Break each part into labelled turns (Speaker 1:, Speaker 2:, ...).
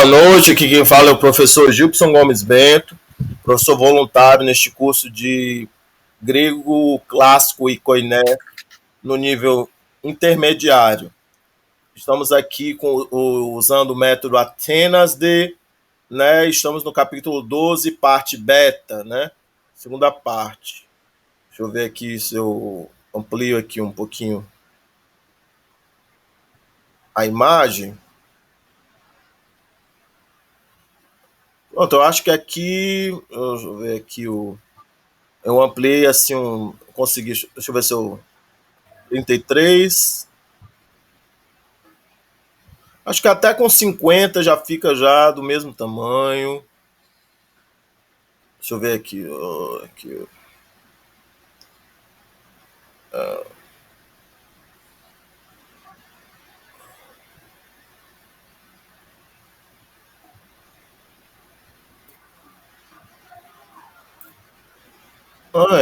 Speaker 1: Boa noite, aqui quem fala é o professor Gilson Gomes Bento, professor voluntário neste curso de grego clássico e koiné no nível intermediário. Estamos aqui usando o método Atenas de, né? Estamos no capítulo 12, parte beta, né? Segunda parte. Deixa eu ver aqui se eu amplio aqui um pouquinho a imagem. Pronto, eu acho que aqui, deixa eu ver aqui eu ampliei assim consegui, deixa eu ver se eu 33. Acho que até com 50 já fica já do mesmo tamanho. Deixa eu ver aqui, aqui.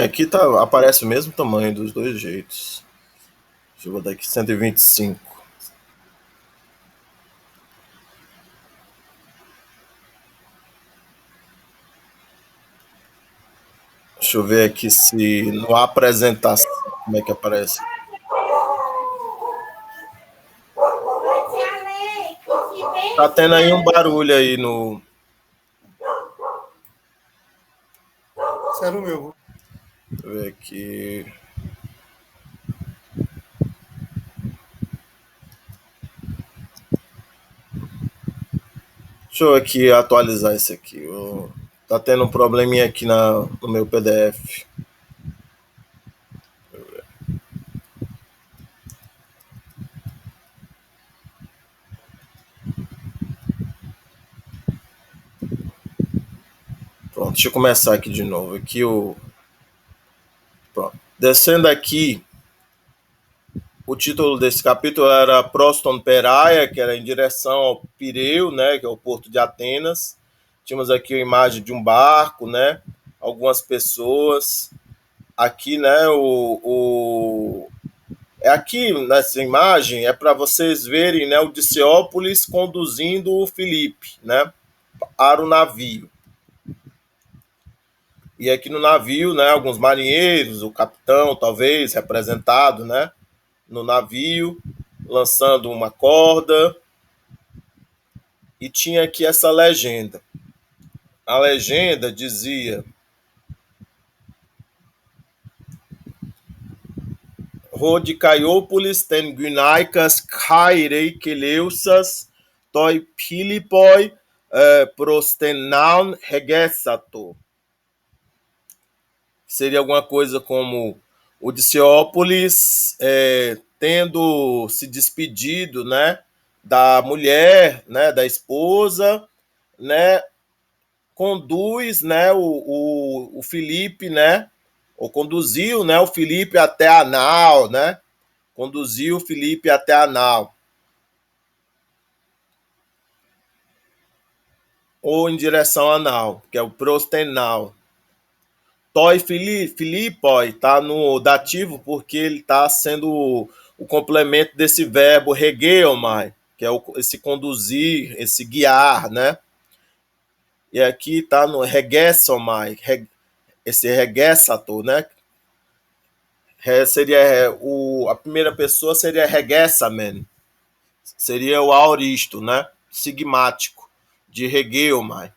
Speaker 1: Aqui tá, aparece o mesmo tamanho dos dois jeitos. Deixa eu botar aqui 125. Deixa eu ver aqui se no apresentação como é que aparece. Tá tendo aí um barulho aí no.
Speaker 2: Sério meu.
Speaker 1: Deixa eu ver aqui. Deixa eu aqui atualizar isso aqui. Tá tendo um probleminha aqui no meu PDF. Pronto, deixa eu começar aqui de novo. Aqui pronto. Descendo aqui, o título desse capítulo era Proston Peraia, que era em direção ao Pireu, né, que é o porto de Atenas. Tínhamos aqui a imagem de um barco, né, algumas pessoas. Aqui, né, aqui nessa imagem é para vocês verem, né, o Diceópolis conduzindo o Filipe, né, para o navio. E aqui no navio, né, alguns marinheiros, o capitão, talvez, representado, né, no navio, lançando uma corda. E tinha aqui essa legenda. A legenda dizia: Rodicaiópolis ten Gunaicas Kaireikeleusas toi Pilipoi prostenaun regessato. Seria alguma coisa como o Diceópolis tendo se despedido, né, da mulher, né, da esposa, né, conduz, né, o Filipe, né, ou conduziu, né, o Filipe até a nau, né, conduziu o Filipe até a nau, ou em direção à nau, que é o prostenau. Toi Filipoi está no dativo porque ele está sendo o complemento desse verbo regeomai, que é esse conduzir, esse guiar, né? E aqui está no regessomai, esse regessator, né? Seria a primeira pessoa seria regessamen, seria o aoristo, né? Sigmático de regeomai.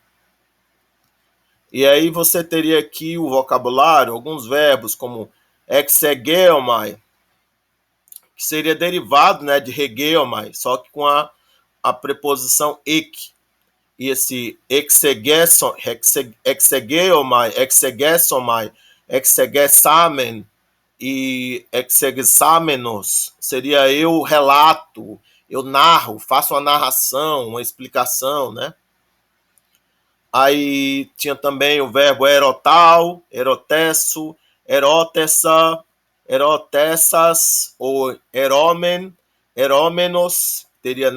Speaker 1: E aí você teria aqui o vocabulário, alguns verbos como exegeomai, que seria derivado, né, de regeomai, só que com a preposição ek. E esse exegeomai, exegesamen e exegesamenos seria eu relato, eu narro, faço uma narração, uma explicação, né? Aí tinha também o verbo erotal, erotesso, erotessa, erotessas ou eromen, erómenos, teria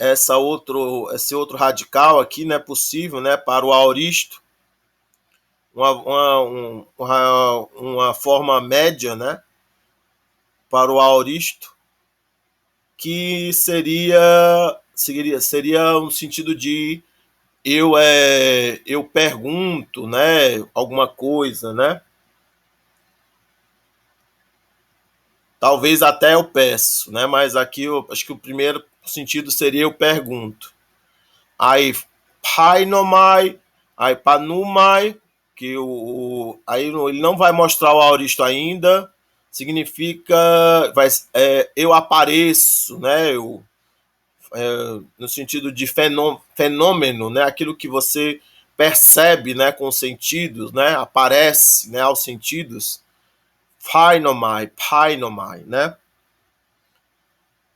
Speaker 1: esse outro radical aqui, né, possível, né, para o aoristo, uma forma média, né, para o aoristo, que seria seria um sentido de eu pergunto, né, alguma coisa, né? Talvez até eu peço, né? Mas aqui eu acho que o primeiro sentido seria eu pergunto. Aí painomai, aí panumai, que aí ele não vai mostrar o aoristo ainda, significa eu apareço, né? No sentido de fenômeno, né? Aquilo que você percebe, né? Com os sentidos, né? Aparece, né? Aos sentidos. Painomai, né?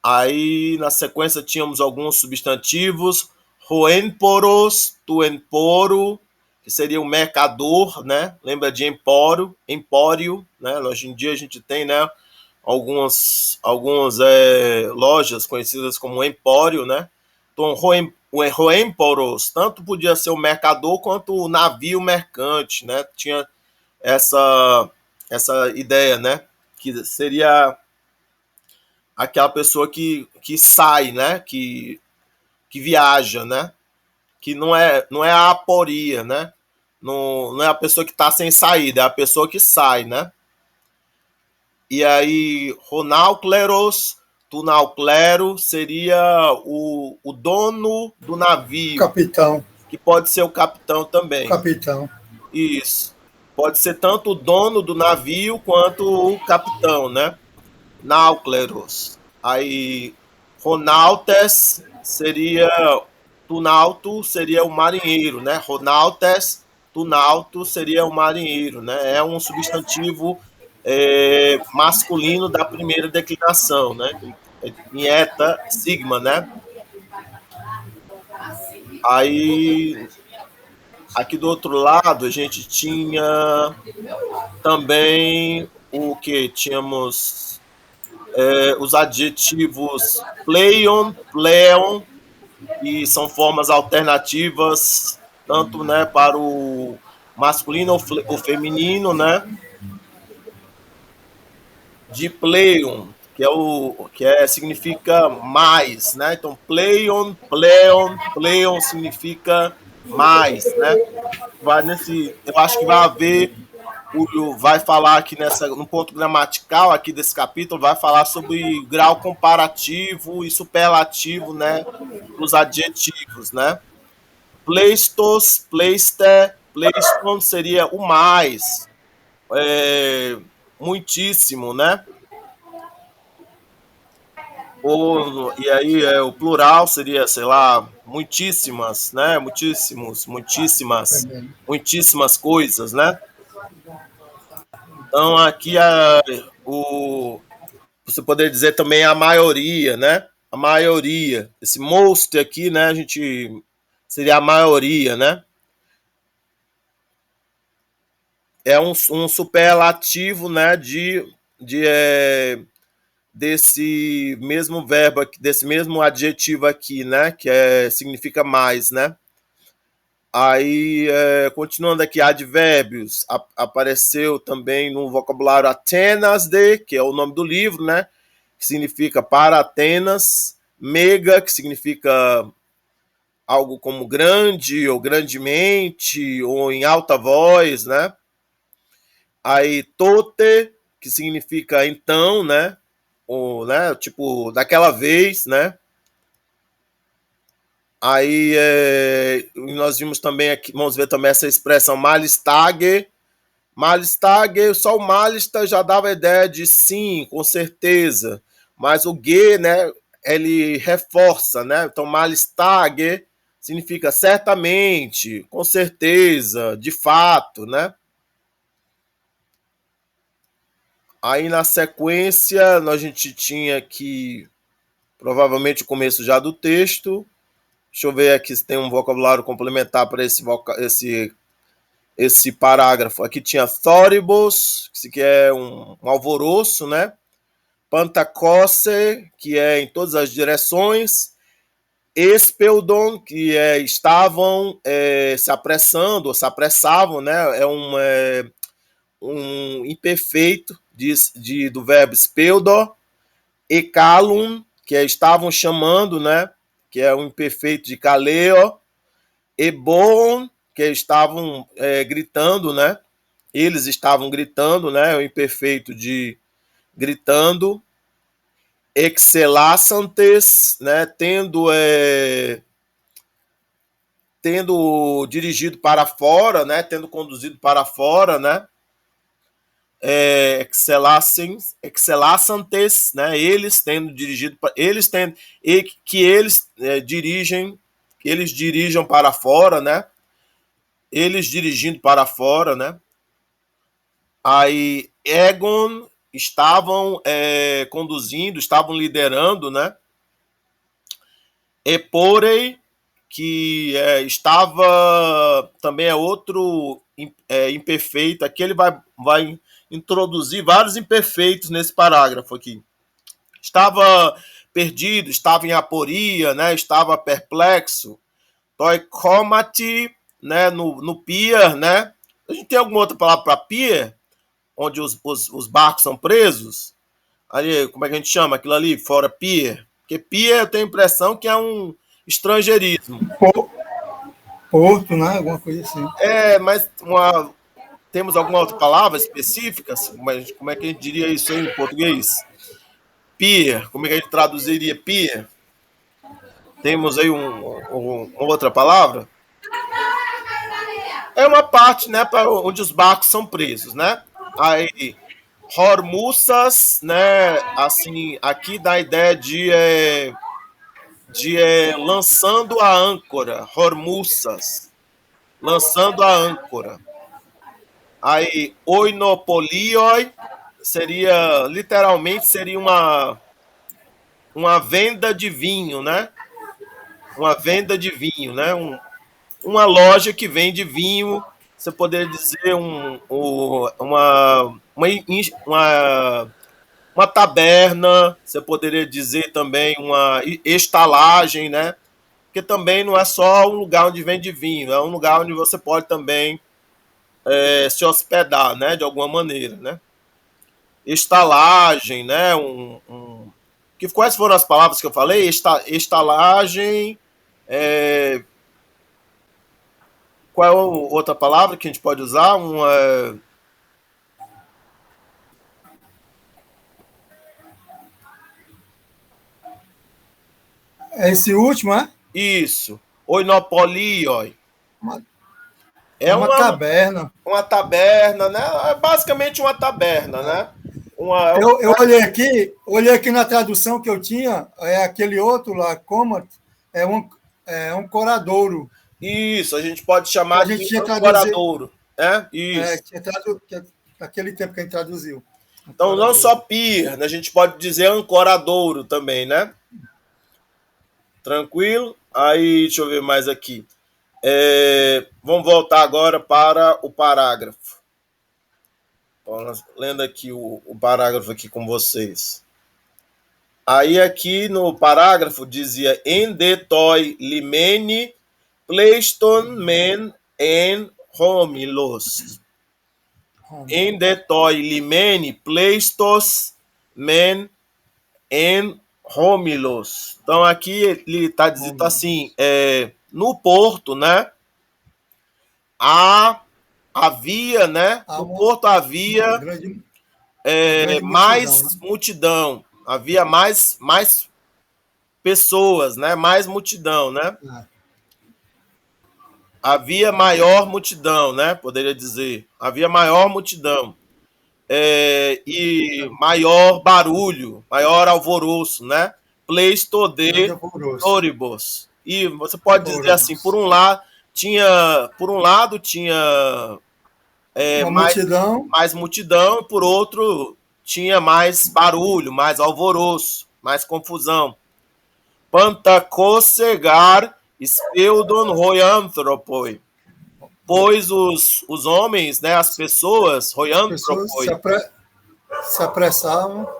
Speaker 1: Aí na sequência tínhamos alguns substantivos, roenporos, tuenporo, que seria o mercador, né? Lembra de empório, né? Hoje em dia a gente tem, né? Algumas lojas conhecidas como empório, né? Então, roemporos tanto podia ser o mercador quanto o navio mercante, né? Tinha essa ideia, né? Que seria aquela pessoa que sai, né? Que viaja, né? Que não é a aporia, né? Não é a pessoa que está sem saída, é a pessoa que sai, né? E aí, Ronalcleros, Tunalclero seria o dono do navio,
Speaker 2: Capitão.
Speaker 1: que pode ser o capitão também.
Speaker 2: Capitão.
Speaker 1: Isso. Pode ser tanto o dono do navio quanto o capitão, né? Náucleros. Aí, Ronaltes seria. Tunalto seria o marinheiro, né? Ronaltes, Tunalto seria o marinheiro, né? É um substantivo masculino da primeira declinação, né? Em eta, sigma, né? Aí, aqui do outro lado, a gente tinha também o que? Tínhamos os adjetivos pleon, que são formas alternativas, tanto, né, para o masculino ou feminino, né? De pleion, significa mais, né? Então pleion significa mais, né? Eu acho que vai haver vai falar aqui no ponto gramatical aqui desse capítulo, vai falar sobre grau comparativo e superlativo, né, dos adjetivos, né? Pleistos, pleiston seria o mais, muitíssimo, né? E aí o plural seria, sei lá, muitíssimas, né? Muitíssimas coisas, né? Então aqui você poderia dizer também a maioria, né? A maioria. Esse most aqui, né? A gente seria a maioria, né? É um superlativo, né? Desse mesmo verbo aqui, desse mesmo adjetivo aqui, né? Que significa mais, né? Aí, continuando aqui, advérbios, apareceu também no vocabulário Atenas que é o nome do livro, né? Que significa para Atenas, mega, que significa algo como grande, ou grandemente, ou em alta voz, né? Aí, tote, que significa então, né? Ou, né? Tipo, daquela vez, né? Aí nós vimos também aqui, vamos ver também essa expressão Malistage. Malistage, só o Malista já dava a ideia de sim, com certeza. Mas o G, né, ele reforça, né? Então Malistage significa certamente, com certeza, de fato, né? Aí na sequência, a gente tinha aqui provavelmente o começo já do texto. Deixa eu ver aqui se tem um vocabulário complementar para esse parágrafo. Aqui tinha Thoribos, que é um alvoroço, né? Pantacosse, que é em todas as direções. Espeldon, que estavam se apressando, ou se apressavam, né? Um imperfeito do verbo speldor. Ekalum, que estavam chamando, né? que é o imperfeito de kaleo, ebon, que estavam gritando, né? Eles estavam gritando, né? O imperfeito de gritando. Excelassantes, né? Tendo dirigido para fora, né? Tendo conduzido para fora, né? Excelassantes, né? Eles tendo dirigido, eles tendo e que eles dirigem, que eles dirijam para fora, né? Eles dirigindo para fora, né? Aí Egon estavam conduzindo, estavam liderando, né? Eporei, que estava também outro imperfeito. Aqui ele vai introduzir vários imperfeitos nesse parágrafo aqui. Estava perdido, estava em aporia, né? Estava perplexo. Toikomati, né? No pier, né? A gente tem alguma outra palavra para pier? Onde os barcos são presos? Ali, como é que a gente chama aquilo ali? Fora pier? Porque pier eu tenho a impressão que é um estrangeirismo.
Speaker 2: Porto, né? Alguma coisa assim.
Speaker 1: Mas temos alguma outra palavra específica? Como é que a gente diria isso em português? Pier, como é que a gente traduziria pier? Temos aí uma outra palavra? É uma parte, né, para onde os barcos são presos, né? Aí, hormuças, né, assim, aqui dá a ideia de lançando a âncora, hormuças, lançando a âncora. Aí, oinopolioi literalmente seria uma venda de vinho, né? Uma venda de vinho, né? Uma loja que vende vinho, você poderia dizer uma taberna, você poderia dizer também uma estalagem, né? Porque também não é só um lugar onde vende vinho, é um lugar onde você pode também se hospedar, né? De alguma maneira, né? Estalagem, né? Quais foram as palavras que eu falei? Estalagem. Qual é a outra palavra que a gente pode usar?
Speaker 2: Esse último, é?
Speaker 1: Isso. Oinopolioi.
Speaker 2: É uma taberna.
Speaker 1: Uma taberna, né? É basicamente uma taberna, né?
Speaker 2: Eu olhei aqui na tradução que eu tinha, aquele outro lá, Comat, é um coradouro.
Speaker 1: Isso, a gente pode chamar de ancoradouro. Isso.
Speaker 2: Aquele tempo que a gente traduziu.
Speaker 1: Então, não só pier, né? A gente pode dizer ancoradouro também, né? Tranquilo? Aí, deixa eu ver mais aqui. Vamos voltar agora para o parágrafo. Lendo aqui o parágrafo aqui com vocês. Aí aqui no parágrafo dizia endetoi limene pleiston men en homilos. Endetoi limene pleistos men en homilos. Então aqui ele está dizendo assim, no porto, né? Havia, né? No porto havia mais multidão, havia mais pessoas, né? Mais multidão, né? Havia maior multidão, né? Poderia dizer. Havia maior multidão. E maior barulho, maior alvoroço, né? Pleisto de oribus. E você pode dizer assim, por um lado tinha mais multidão, e por outro tinha mais barulho, mais alvoroço, mais confusão. Pantacosegar speudon roianthropoi. Pois os homens, né, as pessoas, roianthropoi,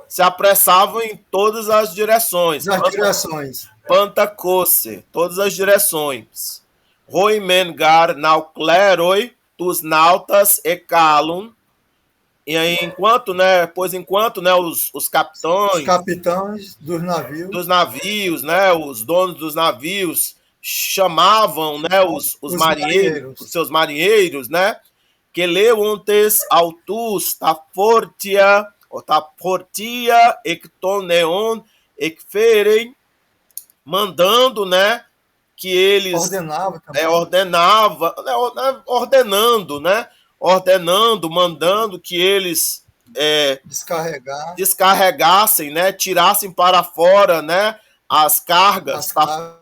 Speaker 1: se apressavam em todas as direções. Pantacose, todas as direções. Roimengar naucleroi, tus nautas e calum, E aí, enquanto, né, os
Speaker 2: Os
Speaker 1: capitães
Speaker 2: capitães
Speaker 1: dos navios, né, os donos dos navios chamavam, né, os
Speaker 2: os
Speaker 1: marinheiros, os
Speaker 2: marinheiros.
Speaker 1: seus marinheiros, né, que leontes autus ta fortia ectoneon ecferem, mandando, né, que eles
Speaker 2: Ordenava também.
Speaker 1: ordenando, né, mandando que eles
Speaker 2: Descarregar
Speaker 1: descarregassem, né, tirassem para fora, né, as cargas,
Speaker 2: as cargas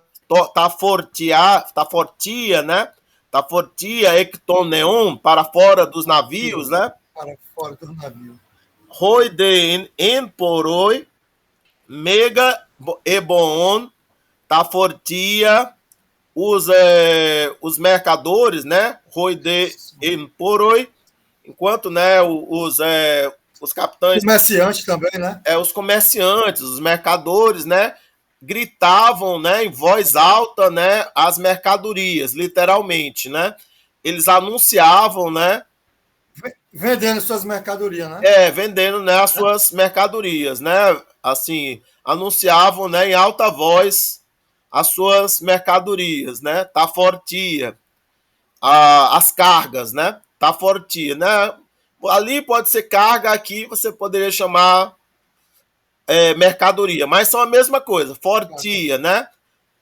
Speaker 1: tá fortia, né, tá fortia ectoneon para fora dos navios, né,
Speaker 2: para fora do navio.
Speaker 1: roide en poroi mega eboon tá fortia os mercadores, né, roide en poroi, enquanto, né, os capitães,
Speaker 2: Comerciante também, né?
Speaker 1: os comerciantes, os mercadores, né, gritavam, né, em voz alta, né, as mercadorias, literalmente, né? Eles anunciavam, né,
Speaker 2: Vendendo suas mercadorias, né?
Speaker 1: vendendo, né, as suas mercadorias, né? Assim, anunciavam, né, em alta voz as suas mercadorias, né? Tá fortia, as cargas, né? Tá fortia, né? Ali pode ser carga, aqui você poderia chamar mercadoria, mas são a mesma coisa, fortia, né?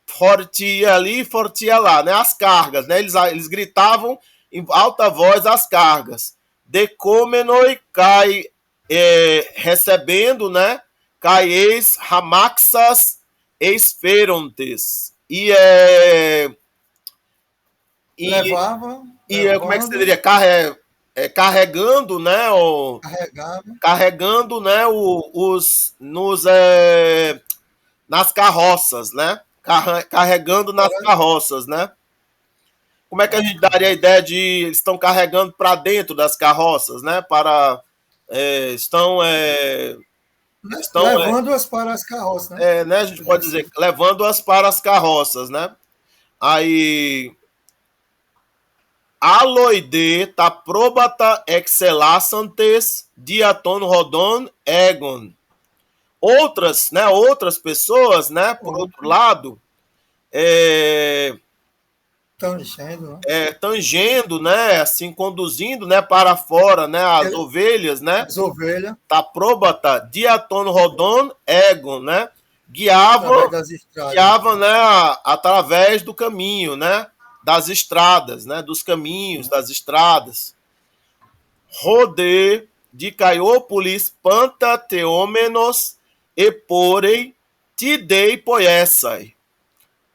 Speaker 1: Fortia ali, fortia lá, né? As cargas, né? Eles gritavam em alta voz as cargas. Decomenoi cai recebendo, né? Cai ex ramaxas esferontes.
Speaker 2: Levava,
Speaker 1: Como é que você
Speaker 2: levando,
Speaker 1: diria? Carregando, né?
Speaker 2: carregava.
Speaker 1: Carregando, né? Nas carroças, né? Carregando nas carroças, né? Como é que a gente daria a ideia de eles estão carregando para dentro das carroças, né? Estão
Speaker 2: Levando-as para as carroças, né?
Speaker 1: né? A gente pode dizer levando-as para as carroças, né? Aí aloide ta probata excelassantes diaton rodon egon. Outras pessoas, né? Por outro lado,
Speaker 2: Tangendo, né?
Speaker 1: tangendo, né, assim, conduzindo, né, para fora, né, as ovelhas, né,
Speaker 2: as ovelhas,
Speaker 1: tá próbata, diaton rodon egon, né,
Speaker 2: através das estradas.
Speaker 1: guiavam, né, através do caminho, né, das estradas, né, dos caminhos, das estradas. Rode de Caiópolis, panta teômenos e porei tidei poessai.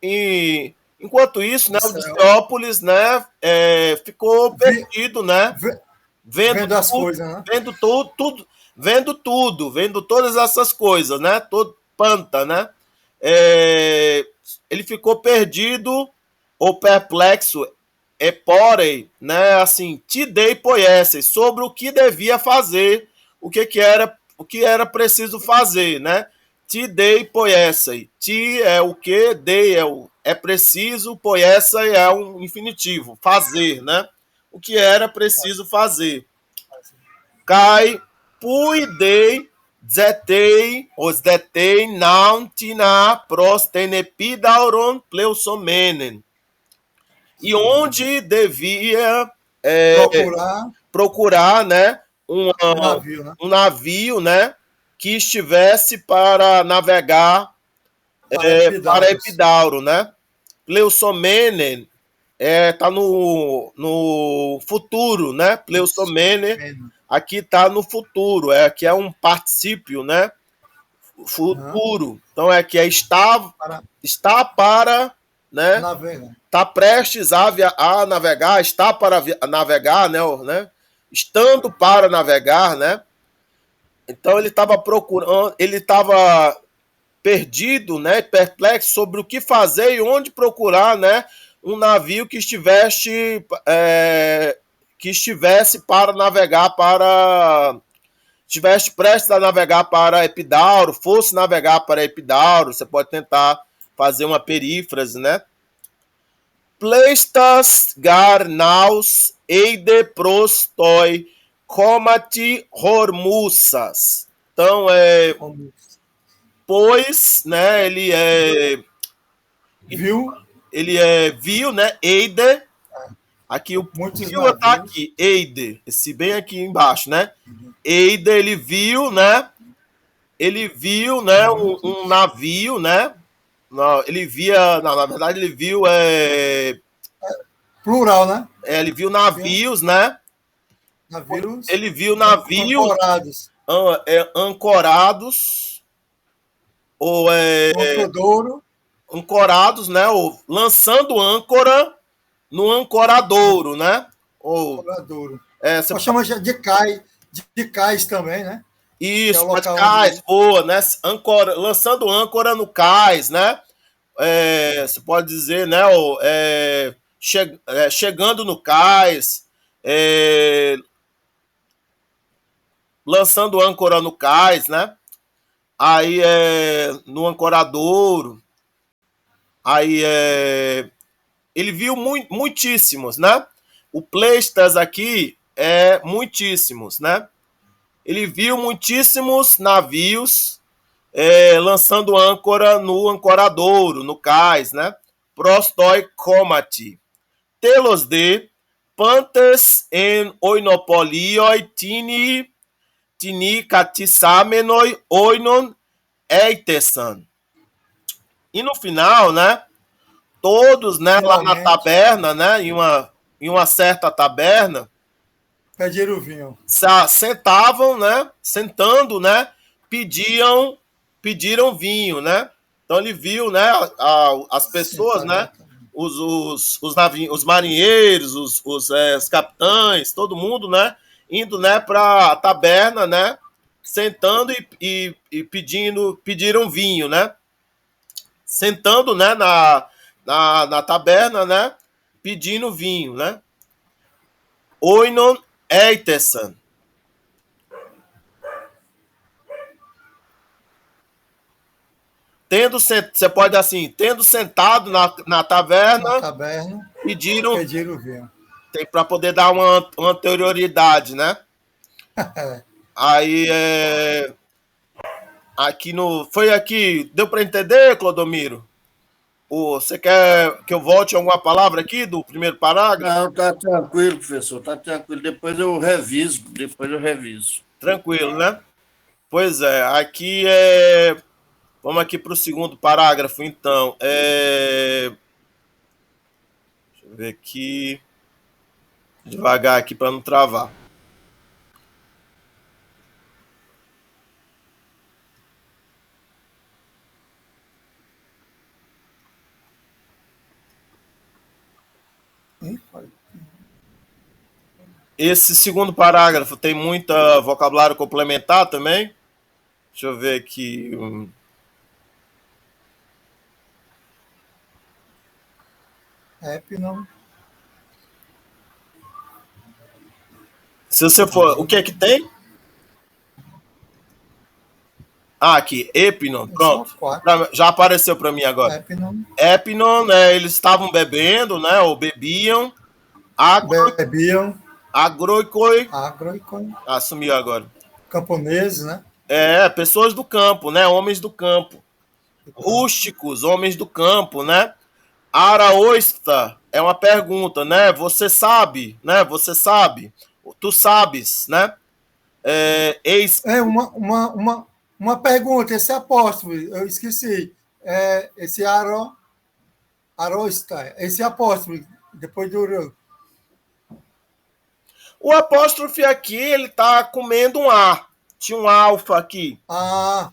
Speaker 1: E enquanto isso, né, o de Teópolis, né, ficou perdido, né,
Speaker 2: vendo as coisas, né?
Speaker 1: Vendo todas essas coisas, né, todo panta, né, ele ficou perdido ou perplexo, porém, né, assim, te dei poesse sobre o que devia fazer, o que era preciso fazer, né? Te dei poesse. Ti é o que, dei é preciso, poesse é um infinitivo, fazer, né? O que era preciso fazer. Cai, pui dei, zetei, os detei, não tina, prostenepidauron, pleusomenen. E onde devia procurar, né,
Speaker 2: navio, né?
Speaker 1: um navio, né, que estivesse para navegar para Epidauro, né? Pleusomene tá no futuro, né? Pleusomene aqui tá no futuro, aqui é um particípio, né? Futuro. Então está para, né? Está prestes a navegar, está para navegar, né? Estando para navegar, né? Então ele estava procurando, ele estava perdido, né? Perplexo sobre o que fazer e onde procurar, né? Um navio que estivesse para navegar estivesse prestes a navegar para Epidauro, fosse navegar para Epidauro. Você pode tentar fazer uma perífrase, né? Pleistas gar naus eide prostoi comati hormusas. Então, pois, né, viu, né, eide, aqui o viu tá aqui, eide, esse bem aqui embaixo, né, eide, ele viu, né, um navio, né, ele via, não, na verdade ele viu,
Speaker 2: plural, né,
Speaker 1: ele viu navios, né,
Speaker 2: navios,
Speaker 1: ele viu navios ancorados, ou ancorados, né? Ou lançando âncora no ancoradouro, né? Ou
Speaker 2: ancoradouro.
Speaker 1: Você
Speaker 2: pode chamar de cais também, né?
Speaker 1: Isso, é de cais, boa, né? Lançando âncora no cais, né? Você pode dizer, né? Chegando no cais, lançando âncora no cais, né? Aí no ancoradouro. Aí ele viu muitíssimos, né? O pleistas aqui é muitíssimos, né? Ele viu muitíssimos navios lançando âncora no ancoradouro, no cais, né? Prostoi comati. Telos de pantes en oinopolioi tini katisamenoi oinon eitesan. E no final, né? Todos, né, lá na taberna, né, em uma certa taberna,
Speaker 2: pediram vinho.
Speaker 1: Sentavam, né, sentando, né, pediram vinho, né? Então ele viu, né, as pessoas, né, os marinheiros, os capitães, todo mundo, né, indo, né, para a taberna, né, sentando e pediram vinho, né? Sentando, né, na taberna, né, pedindo vinho, né? Oinon eitesan. Você pode assim, tendo sentado na taverna, pediram
Speaker 2: vinho.
Speaker 1: Tem para poder dar uma anterioridade, né? Aí foi aqui, deu para entender, Clodomiro? Você quer que eu volte alguma palavra aqui do primeiro parágrafo?
Speaker 3: Não, tá tranquilo, professor, tá tranquilo. Depois eu reviso.
Speaker 1: Tranquilo, né? Pois é, aqui vamos aqui para o segundo parágrafo, então. Deixa eu ver aqui. Devagar aqui para não travar. Esse segundo parágrafo tem muita vocabulário complementar também. Deixa eu ver aqui.
Speaker 2: Epinon.
Speaker 1: Se você for. O que é que tem? Aqui, Epinon, pronto. Já apareceu para mim agora. Epinon, né? Eles estavam bebendo, né? Ou bebiam. Agroicoi. Assumiu agora.
Speaker 2: Camponeses, né?
Speaker 1: Pessoas do campo, né? Homens do campo. Rústicos, homens do campo, né? Araoista é uma pergunta, né? Você sabe, né? Você sabe. Tu sabes, né?
Speaker 2: Uma pergunta, esse apóstolo, eu esqueci. Esse aroista, esse apóstolo, depois do...
Speaker 1: O apóstrofe aqui, ele tá comendo um A. Tinha um alfa aqui.
Speaker 2: Tá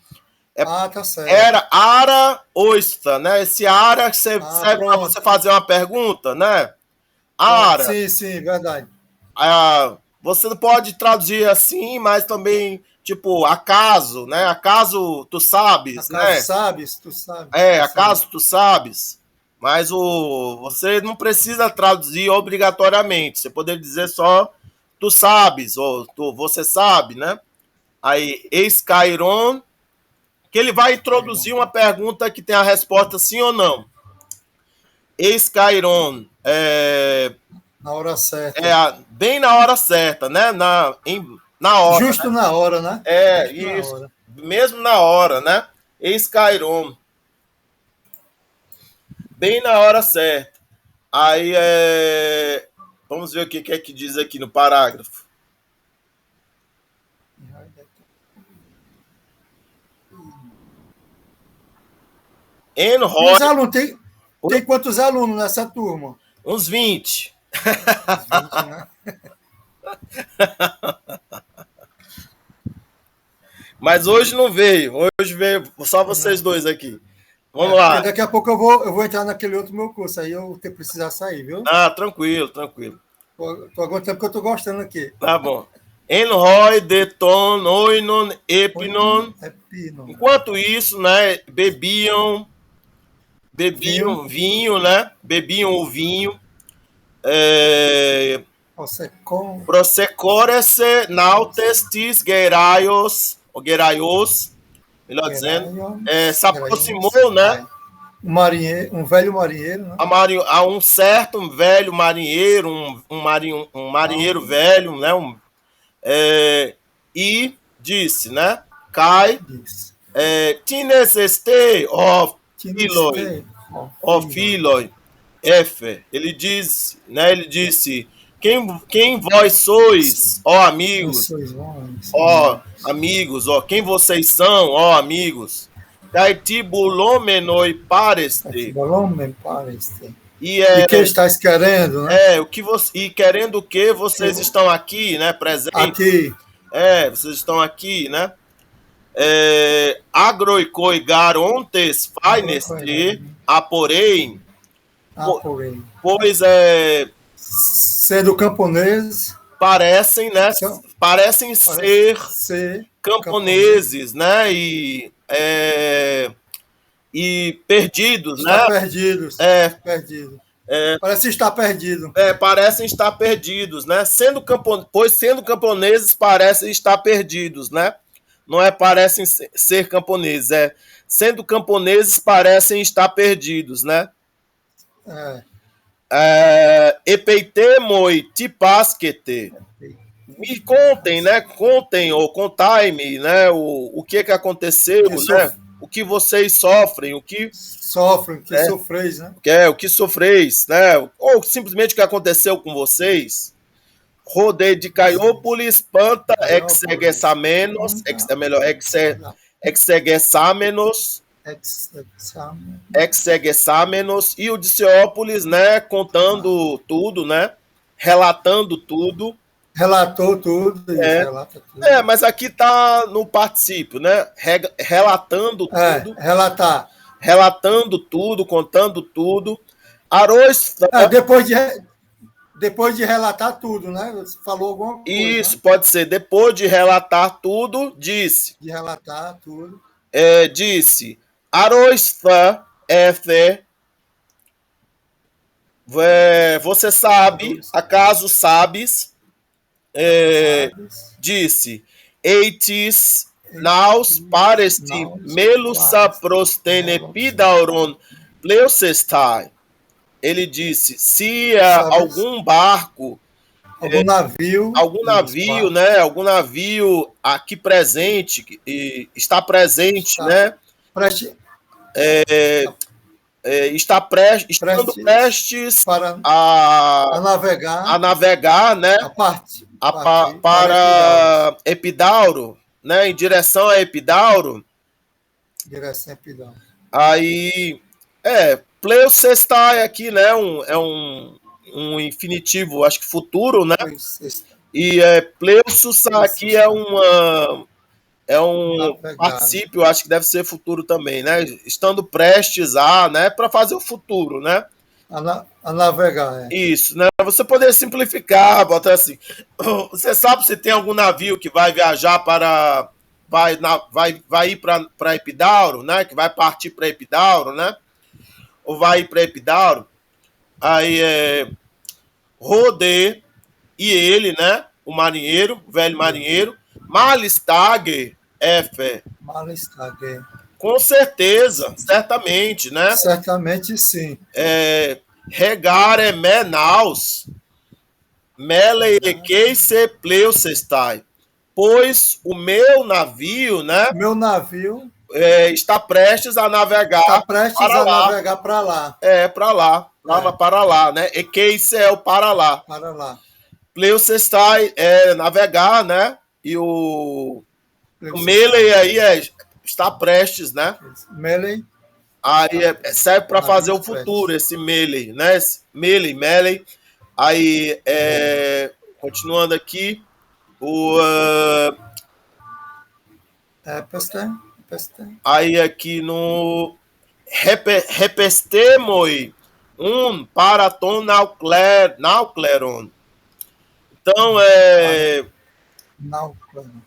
Speaker 2: certo.
Speaker 1: Era araoista, né? Esse ara serve para você fazer uma pergunta, né? Ara.
Speaker 2: Sim, verdade.
Speaker 1: Você pode traduzir assim, mas também, tipo, acaso, né? Acaso tu sabes, né?
Speaker 2: Tu sabes.
Speaker 1: Acaso tu sabes. Mas você não precisa traduzir obrigatoriamente. Você poderia dizer só tu sabes, ou você sabe, né? Aí, escairon, que ele vai introduzir uma pergunta que tem a resposta sim ou não. Escairon,
Speaker 2: Na hora certa.
Speaker 1: Bem na hora certa, né? Na hora.
Speaker 2: Justo, né? Na hora, né?
Speaker 1: Isso. Hora. Mesmo na hora, né? Escairon. Bem na hora certa. Aí vamos ver o que é que diz aqui no parágrafo.
Speaker 2: Os alunos, tem quantos alunos nessa turma?
Speaker 1: Uns 20.
Speaker 2: Uns 20, né?
Speaker 1: Mas hoje não veio. Hoje veio só vocês dois aqui. Vamos lá.
Speaker 2: Daqui a pouco eu vou entrar naquele outro meu curso. Aí eu vou precisar sair, viu?
Speaker 1: Tranquilo.
Speaker 2: Tô aguentando porque eu tô gostando aqui.
Speaker 1: Tá bom. Enroi, deton, oinon, epinon. Enquanto isso, né? Bebiam vinho, né? Bebiam o vinho. Prosecores nautestis geraios, melhor dizendo, se aproximou, né?
Speaker 2: Um velho marinheiro, né?
Speaker 1: A um certo velho marinheiro, um marinheiro velho, né? E disse, né? Cai, tines este, filoi, ele diz, né? Ele disse, quem vós sois, amigos, amigos, quem vocês são, amigos? Daitibulomenoi pareste.
Speaker 2: E que estás querendo, né?
Speaker 1: E querendo o que vocês estão aqui, né? Presente.
Speaker 2: Aqui.
Speaker 1: Vocês estão aqui, né? Agroicoi garontes faineste aporém. Pois
Speaker 2: sendo camponeses.
Speaker 1: Parecem, né? Parecem ser camponeses, né? E perdidos,
Speaker 2: né?
Speaker 1: Perdidos.
Speaker 2: Parece estar perdido.
Speaker 1: Parecem estar perdidos, né? Pois sendo camponeses, parecem estar perdidos, né? Não parecem ser camponeses, sendo camponeses, parecem estar perdidos, né? Epeitemoi tipasquete. Me contem, né? Contem ou contai-me, né? O que aconteceu, né? O que vocês sofrem, o que
Speaker 2: sofreis, né?
Speaker 1: O que sofreis, né? Ou simplesmente o que aconteceu com vocês. Rodei de Caiópolis, Panta, exegesamenos, exegesamenos, e o Diciópolis, né? Contando tudo, né? Relatando tudo.
Speaker 2: Relatou tudo. Relata tudo.
Speaker 1: Mas aqui tá no particípio, né? Relatando tudo.
Speaker 2: Relatar.
Speaker 1: Relatando tudo, contando tudo. Arroz.
Speaker 2: Depois de relatar tudo, né? Você falou alguma coisa.
Speaker 1: Isso, né? Pode ser. Depois de relatar tudo, disse.
Speaker 2: De relatar tudo.
Speaker 1: Disse. Arroz você sabe, acaso sabes? Disse. Eitis naus paresti melusa prostene pidauron pleusestai. Ele disse, se algum barco, algum navio aqui presente, está presente, né? Estando prestes
Speaker 2: a
Speaker 1: navegar, né? Para Epidauro, né? Em direção a Epidauro. Aí, Pleusestai aqui, né? É um infinitivo, acho que futuro, né? E Pleusus aqui é um particípio, acho que deve ser futuro também, né? Estando prestes a, né? Para fazer o futuro, né?
Speaker 2: A navegar,
Speaker 1: Isso, né? Você poderia simplificar, botar assim. Você sabe se tem algum navio que vai viajar para... Vai ir para Epidauro, né? Que vai partir para Epidauro, né? Ou vai ir para Epidauro. Aí Rodê e ele, né? O marinheiro, o velho marinheiro. Malistager,
Speaker 2: Malistager.
Speaker 1: Com certeza, certamente, né?
Speaker 2: Certamente sim.
Speaker 1: Regare menaus. Melei ekeise pleusestai. Pois o meu navio, né,
Speaker 2: Meu navio
Speaker 1: está prestes a navegar
Speaker 2: está prestes
Speaker 1: para
Speaker 2: a
Speaker 1: lá.
Speaker 2: navegar para lá.
Speaker 1: Para lá, para lá, né? Ekeise é o para lá.
Speaker 2: Para lá.
Speaker 1: Pleusestai é navegar, né? E o melei aí está prestes, né?
Speaker 2: Melei.
Speaker 1: Aí serve para fazer o futuro, esse melee, né? Esse melee. Aí, continuando aqui, o aí aqui no repestemoi paraton naucleron. Então,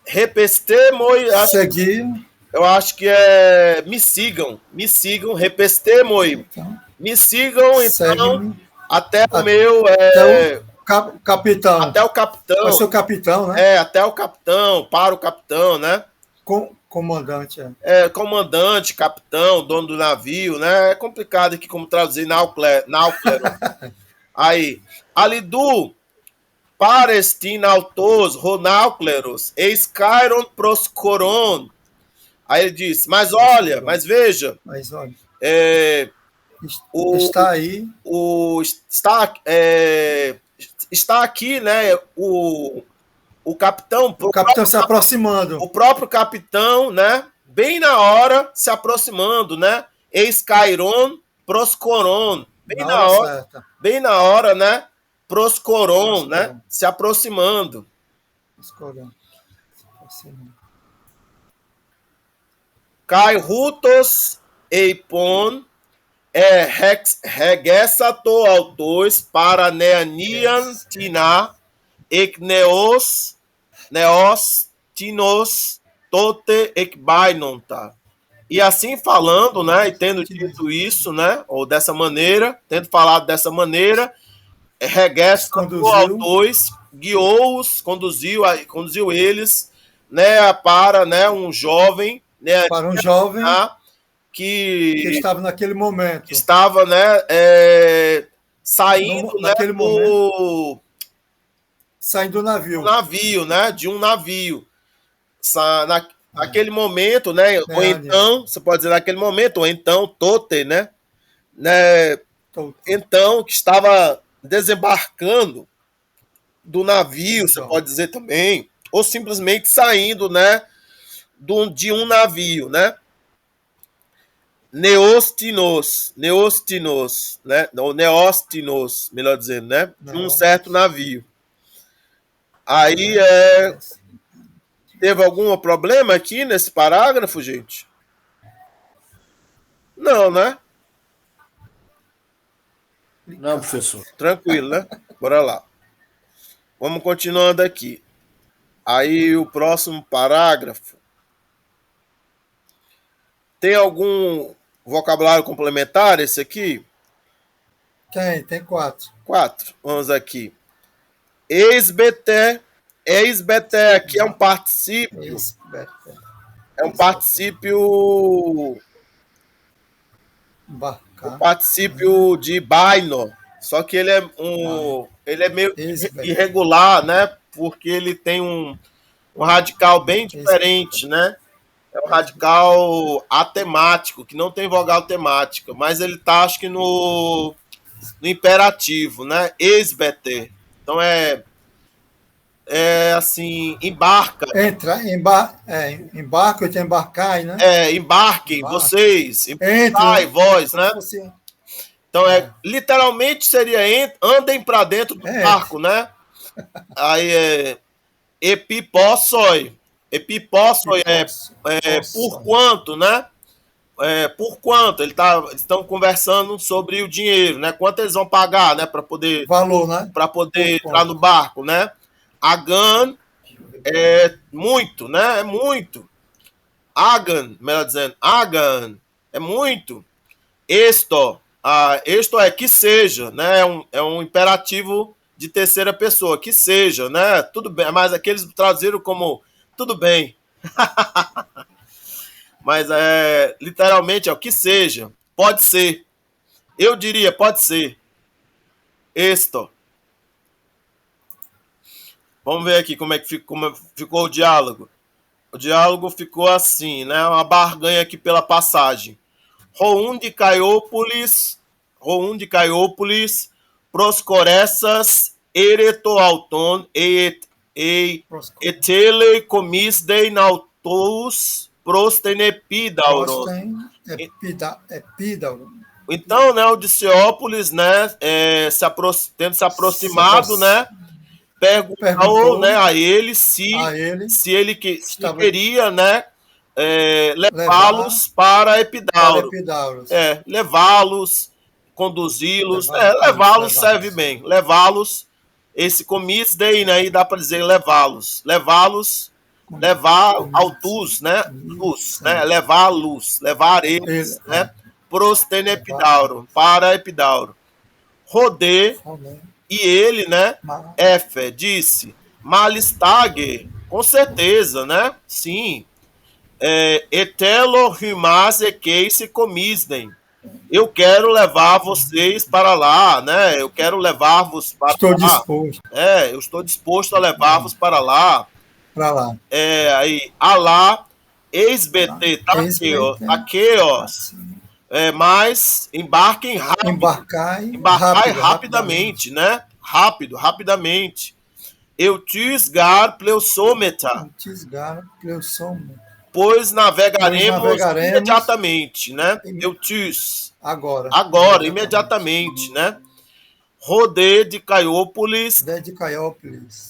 Speaker 1: repestemoi,
Speaker 2: seguir.
Speaker 1: Eu acho que me sigam, repestemoi.
Speaker 2: Então,
Speaker 1: Me sigam, então, até o meu.
Speaker 2: Capitão.
Speaker 1: Até o capitão.
Speaker 2: É o seu capitão, né?
Speaker 1: Até o capitão, para o capitão, né?
Speaker 2: Comandante.
Speaker 1: Comandante, capitão, dono do navio, né? É complicado aqui como traduzir náuclero. Aí, alidu, parestinautos, ronáucleros, escairon proscoron. Aí ele disse, mas olha, mas veja.
Speaker 2: Mas olha.
Speaker 1: Está
Speaker 2: aí.
Speaker 1: Está aqui, né? O capitão.
Speaker 2: O capitão se aproximando.
Speaker 1: O próprio capitão, né? Bem na hora, se aproximando, né? Escairon proscoron. Bem na hora, né? Proscoron, né? Se aproximando.
Speaker 2: Proscoron.
Speaker 1: Kai rutos eipon regessato autos para neanian tina ekneos tinos tote ekbainonta. E assim falando, né, e tendo dito isso, né, ou dessa maneira, tendo falado dessa maneira, regessato autos guiou-os, conduziu eles, né, para, né, um jovem, né,
Speaker 2: para um jovem
Speaker 1: que
Speaker 2: estava naquele momento.
Speaker 1: Que estava, né, saindo, naquele momento,
Speaker 2: saindo do navio.
Speaker 1: Né, de um navio. Naquele momento, né, ou então, você pode dizer naquele momento, ou então, tote, né, então, que estava desembarcando do navio, você pode dizer também, ou simplesmente saindo, né, de um navio, né? Neostinos, né? Ou Neostinos, melhor dizendo, né? De um certo navio. Aí, teve algum problema aqui nesse parágrafo, gente? Não, né?
Speaker 3: Não, professor.
Speaker 1: Tranquilo, né? Bora lá. Vamos continuando aqui. Aí, o próximo parágrafo. Tem algum vocabulário complementar esse aqui?
Speaker 2: Tem 4.
Speaker 1: 4. Vamos aqui. Ex-BT aqui é um particípio. É um particípio. Um particípio de baino. Só que ele é meio irregular, né? Porque ele tem um radical bem diferente, né? É um radical atemático, que não tem vogal temática, mas ele tá, acho que no imperativo, né? Ex-BT. Então assim, embarca.
Speaker 2: Embarca, eu tenho embarcar, né?
Speaker 1: Embarquem, vocês. Embarcai, vós, né? Então, literalmente seria andem para dentro do barco, né? Aí epipossoi. Epipossoi por quanto, né? Por quanto? Estão conversando sobre o dinheiro, né? Quanto eles vão pagar, né? Para poder.
Speaker 2: Valor, né?
Speaker 1: Para poder entrar no barco, né? Agan é muito, né? É muito. Agan, melhor dizendo, Agan é muito. Esto é que seja, né? É um imperativo de terceira pessoa, que seja, né? Tudo bem, mas aqueles traduziram como tudo bem. Mas literalmente é o que seja. Pode ser. Eu diria, pode ser. Esto. Vamos ver aqui como ficou o diálogo. O diálogo ficou assim, né? Uma barganha aqui pela passagem. Roum de Caiópolis, proscoressas eretoauton etele comisdei autos prostenepidauron. Então, né, o Dicéopolis, né, tendo se aproximado, né, perguntou, né, a ele se ele queria, né, levá-los para Epidauro. Levá-los, conduzi-los. Levá-los serve bem. Levá-los, esse comisdei, né, e dá para dizer levá-los. Levar autus, né, luz, né, levar a luz, levar eles, né, prosten Epidauro, para Epidauro. Rodê, e ele, né, Efe, disse, Malistage, com certeza, né, sim, etelo rimas e case comisdem. Eu quero levar vocês para lá, né, eu quero levar-vos para
Speaker 2: estou
Speaker 1: lá.
Speaker 2: Disposto.
Speaker 1: Eu estou disposto a levar-vos para lá. Aí, Alá, ex-BT, taqueos, mas embarquem rápido. Embarcai rapidamente, né? Rapidamente. Eu tisgar pleusômeta. Pois navegaremos imediatamente, né? Eu tis. Agora, imediatamente, né? Rodê de Caiópolis.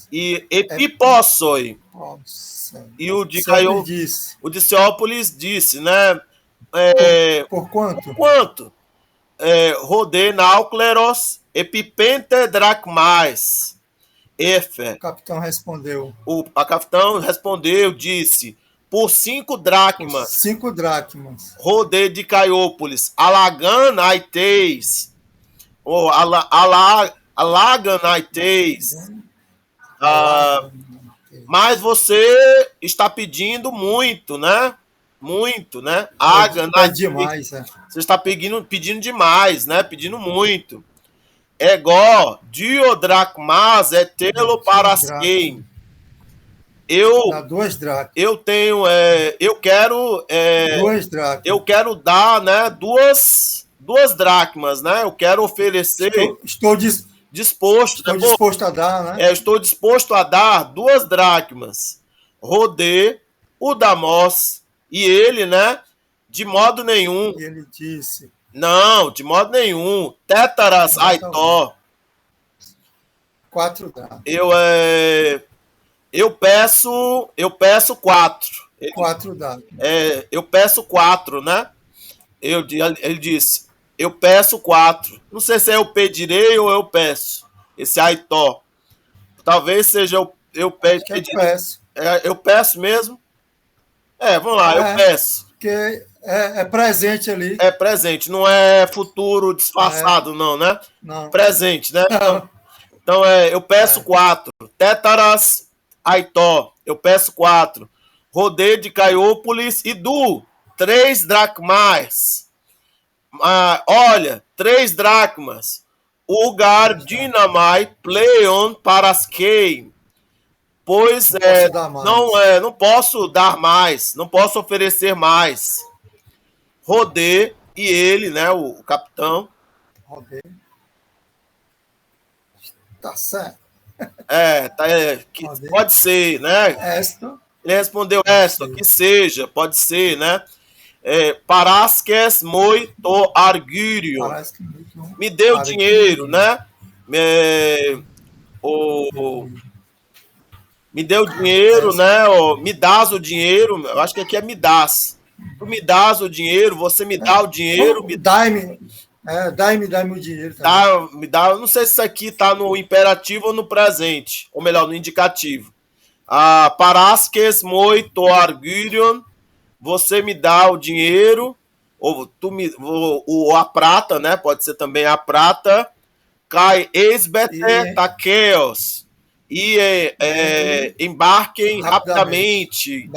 Speaker 1: E Epipossoi. E o de Dicéopolis disse, né?
Speaker 2: Por quanto?
Speaker 1: Por quanto? Rodê náucleros epipente dracmais. Efe.
Speaker 2: O capitão respondeu.
Speaker 1: A capitão respondeu, disse, por 5 dracmas.
Speaker 2: 5 dracmas.
Speaker 1: Rodê de Caiópolis. Alagan aiteis. Ou alagan aiteis. Mas você está pedindo muito, né? Muito, né?
Speaker 2: É demais,
Speaker 1: Você está pedindo demais, né? Pedindo muito. Ego, diodracmas etelo parasquem. Eu tenho, eu quero,
Speaker 2: 2 dracmas.
Speaker 1: Eu quero dar, né? Duas dracmas, né? Eu quero oferecer.
Speaker 2: Estou disposto a dar, né?
Speaker 1: Estou disposto a dar 2 dracmas. Rodê, o Damos e ele, né? De modo nenhum.
Speaker 2: E ele disse.
Speaker 1: Não, de modo nenhum. Tétaras aitó.
Speaker 2: 4 dracmas.
Speaker 1: Eu peço 4.
Speaker 2: 4 dracmas.
Speaker 1: Eu peço 4, né? Ele disse, eu peço 4. Não sei se eu pedirei ou eu peço. Esse aitó. Talvez seja eu pedirei. Eu peço mesmo? Vamos lá, eu peço.
Speaker 2: Porque é presente ali.
Speaker 1: É presente, não é futuro disfarçado, não, né?
Speaker 2: Não.
Speaker 1: Presente, né? Então, eu peço 4. Tétaras aitó. Eu peço 4. Rodê de Caiópolis e 3 dracmas. Olha, 3 dracmas. Ugar dinamai pleion paraskei. Pois não posso dar mais, não posso oferecer mais. Rodê e ele, né, o capitão.
Speaker 2: Rodê. Tá certo.
Speaker 1: Pode ser, né? Ele respondeu que seja, pode ser, né? Parasques muito argúrio. Me deu dinheiro, né? Me deu dinheiro, né? Me dás o dinheiro. Eu acho que aqui é me dás. Tu me dás o dinheiro, você me dá o dinheiro.
Speaker 2: Dá-me o dinheiro.
Speaker 1: Me dá. Eu não sei se isso aqui tá no imperativo ou no presente. Ou melhor, no indicativo. Parasques muito argúrio. Você me dá o dinheiro. Ou a prata, né? Pode ser também a prata. Cai esbete taqueos. E embarquem rapidamente.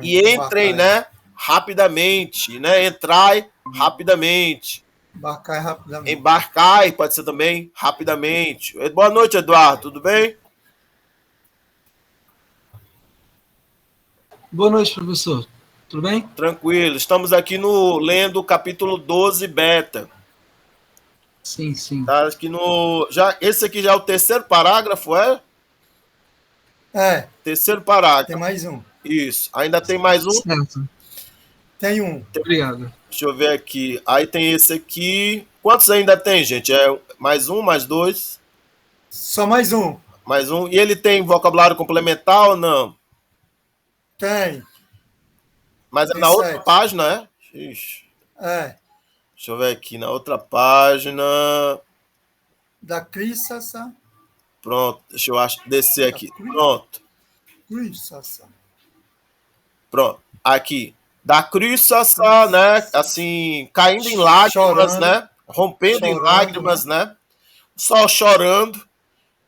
Speaker 1: E entrem, né? Rapidamente, né? Entrai rapidamente. Embarcai, pode ser também rapidamente. Boa noite, Eduardo, tudo bem?
Speaker 4: Boa noite, professor. Tudo bem?
Speaker 1: Tranquilo. Estamos aqui lendo o capítulo 12, beta.
Speaker 4: Sim, sim.
Speaker 1: Tá aqui esse aqui já é o terceiro parágrafo, é?
Speaker 2: É,
Speaker 1: Terceiro parágrafo.
Speaker 2: tem mais um.
Speaker 1: Isso. Ainda tem mais um?
Speaker 4: Certo.
Speaker 2: Tem um.
Speaker 4: Obrigado.
Speaker 1: Deixa eu ver aqui. Aí tem esse aqui. Quantos ainda tem, gente? É mais um, mais dois?
Speaker 2: Só mais um.
Speaker 1: Mais um. E ele tem vocabulário complementar ou não?
Speaker 2: Tem.
Speaker 1: Mas é
Speaker 2: Tem
Speaker 1: na outra
Speaker 2: 7.
Speaker 1: página, é? Ixi.
Speaker 2: É.
Speaker 1: Deixa eu ver aqui na outra página.
Speaker 2: Da Crisassa.
Speaker 1: Pronto. Deixa eu descer aqui. Pronto.
Speaker 2: Crisassa.
Speaker 1: Pronto. Aqui. Da Crisassa, né? Assim, caindo em lágrimas,
Speaker 2: Chorando.
Speaker 1: né? Rompendo em
Speaker 2: Chorando,
Speaker 1: lágrimas, né? Só chorando.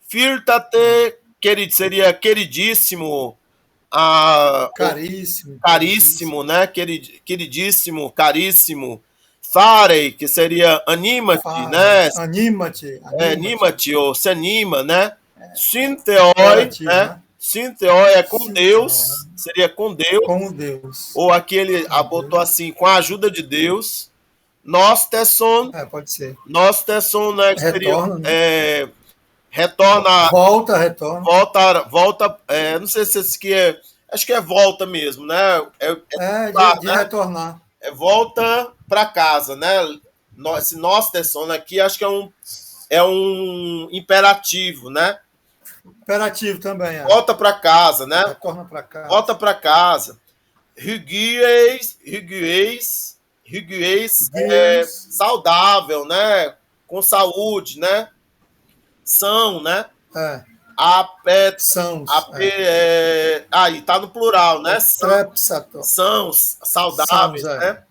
Speaker 1: Firtate, seria queridíssimo.
Speaker 2: Caríssimo.
Speaker 1: Caríssimo, né? Queridíssimo, caríssimo. Farei, que seria anima-te, né?
Speaker 2: Anima-te.
Speaker 1: Anima-te, ou se anima, né? Sinteoi,
Speaker 2: Imperativo,
Speaker 1: né?
Speaker 2: né?
Speaker 1: Sinteoi é com
Speaker 2: Sinteoi.
Speaker 1: Deus, seria com Deus.
Speaker 2: Com Deus.
Speaker 1: Ou aqui ele botou assim, com a ajuda de Deus. Nós tesson,
Speaker 2: Pode ser.
Speaker 1: né? Que seria,
Speaker 2: Retorna, né?
Speaker 1: retorna.
Speaker 2: Retorna.
Speaker 1: Volta, não sei se esse aqui é. Acho que é volta mesmo, né?
Speaker 2: De
Speaker 1: né?
Speaker 2: retornar.
Speaker 1: É volta para casa, né? Esse nós tesson aqui, acho que é um imperativo, né?
Speaker 2: Imperativo também.
Speaker 1: Volta para casa, né?
Speaker 2: Retorna para casa.
Speaker 1: Volta para casa. Rigueis é saudável, né? Com saúde, né? São, né?
Speaker 2: São.
Speaker 1: Aí tá no plural, né? São saudáveis,
Speaker 2: Sãos,
Speaker 1: né?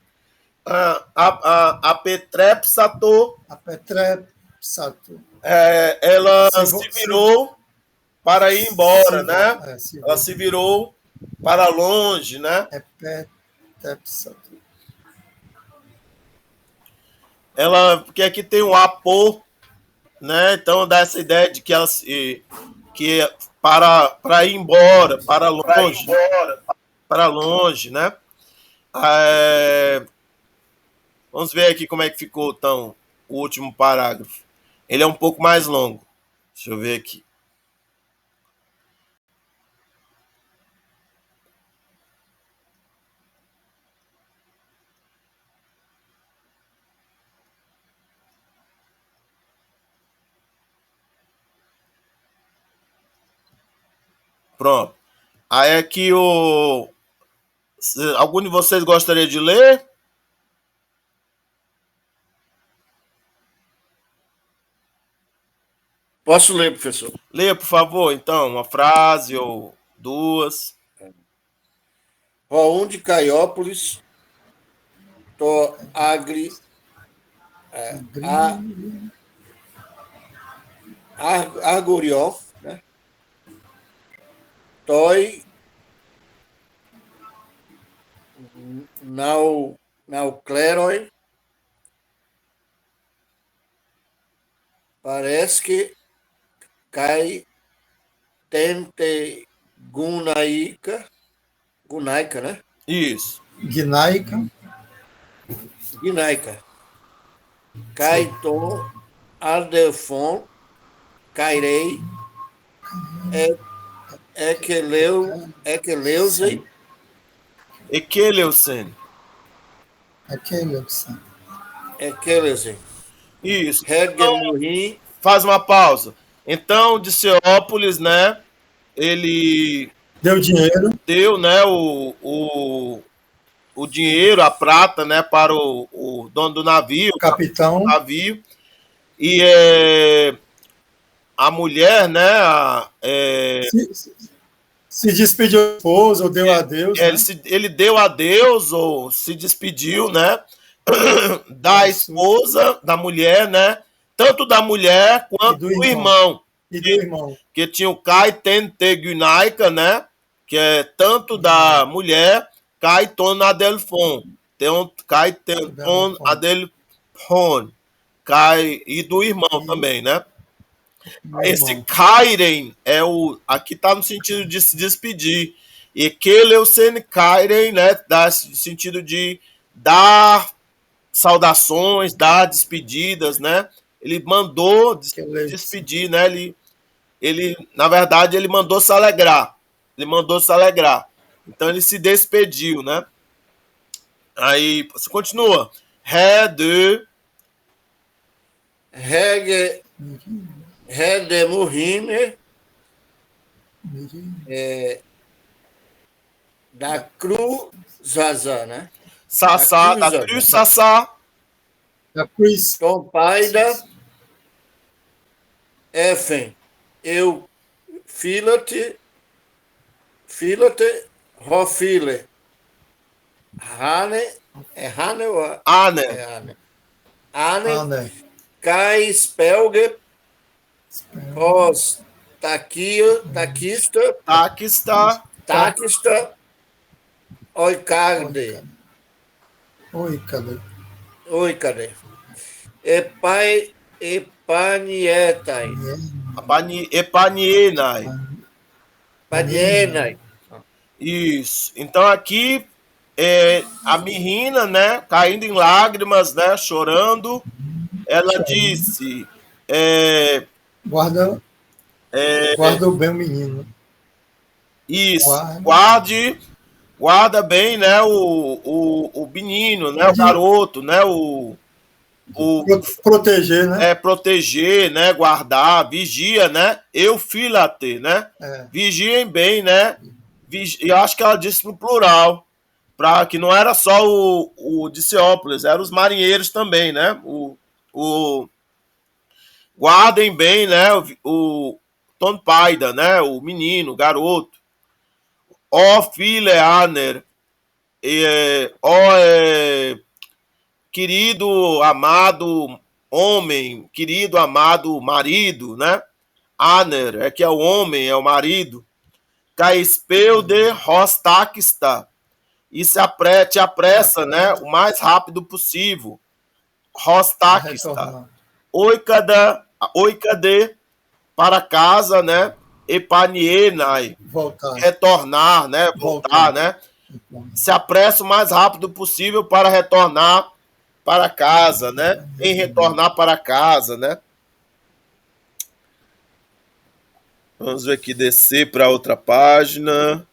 Speaker 1: A Petrepsato. Ela se virou para ir embora, né? Ela se virou para longe, né? Porque aqui tem um apô, né? Então dá essa ideia de que ela para ir embora, para longe, né? Vamos ver aqui como é que ficou então o último parágrafo. Ele é um pouco mais longo. Deixa eu ver aqui. Pronto. Aí aqui algum de vocês gostaria de ler?
Speaker 3: Posso ler, professor?
Speaker 1: Leia, por favor, então, uma frase ou duas.
Speaker 3: Roum de Caiópolis, to Argorió, né? Toi Naucleroi, parece que cai tente gunaica, né?
Speaker 1: Isso.
Speaker 2: Gnaica.
Speaker 3: Caiton, Ardefon, Cairei, Equeleuze.
Speaker 1: Isso.
Speaker 3: Hegemurrim.
Speaker 1: Faz uma pausa. Então, Diceópolis, né? Ele
Speaker 2: deu dinheiro.
Speaker 1: Deu, né? O dinheiro, a prata, né? Para o dono do navio.
Speaker 2: Capitão.
Speaker 1: Do navio. E a mulher, né?
Speaker 2: Se despediu do esposo, ou deu adeus.
Speaker 1: Ele deu adeus ou se despediu, né? Da esposa, da mulher, né? Tanto da mulher quanto do irmão.
Speaker 2: E do irmão.
Speaker 1: Que tinha o Kai Tentegunaika, né? Que é tanto da mulher, Kai Ton Adelfon. Tem um Kai Ton Adelfon. E do irmão também, né? Esse Kairen aqui tá no sentido de se despedir. E Keleusenkairen, né, dá sentido de dar saudações, dar despedidas, né? Ele mandou despedir, né? Na verdade, ele mandou se alegrar. Ele mandou se alegrar. Então ele se despediu, né? Aí você continua.
Speaker 3: Redemurrime da Cruzazã, né?
Speaker 1: Sassá, da Cruz Sassá.
Speaker 2: Da Cruz.
Speaker 3: Tom Paida, Efen, eu Filate, Rofile, Hane, Hane ou
Speaker 1: Ane.
Speaker 3: Ane, Kai Spelge, Os Taquista, Oicarde. Oicade. Epanietai.
Speaker 1: Epanienai.
Speaker 3: Panienai.
Speaker 1: Isso. Então aqui a menina, né, caindo em lágrimas, né, chorando, ela disse:
Speaker 2: Guarda bem o menino.
Speaker 1: Isso. Guarda bem, né, o menino, né, o garoto, né,
Speaker 2: proteger, né?
Speaker 1: Proteger, né, guardar, vigia, né? Eufilate, né? Vigiem bem, né? Eu acho que ela disse no plural, para que não era só o Diciópolis, eram os marinheiros também, né? Guardem bem, né? O Tonpaida, né? O menino, o garoto. Ó Fileaner, querido, amado homem, querido, amado marido, né? Aner, que é o homem, é o marido. Caispeu de Rostaquista. E te apressa, né? O mais rápido possível. Rostaquista. Oicade para casa, né? Epanienai. Retornar, né? Voltar, né? Se apressa o mais rápido possível para retornar para casa, né? Em retornar para casa, né? Vamos ver aqui, descer para outra página.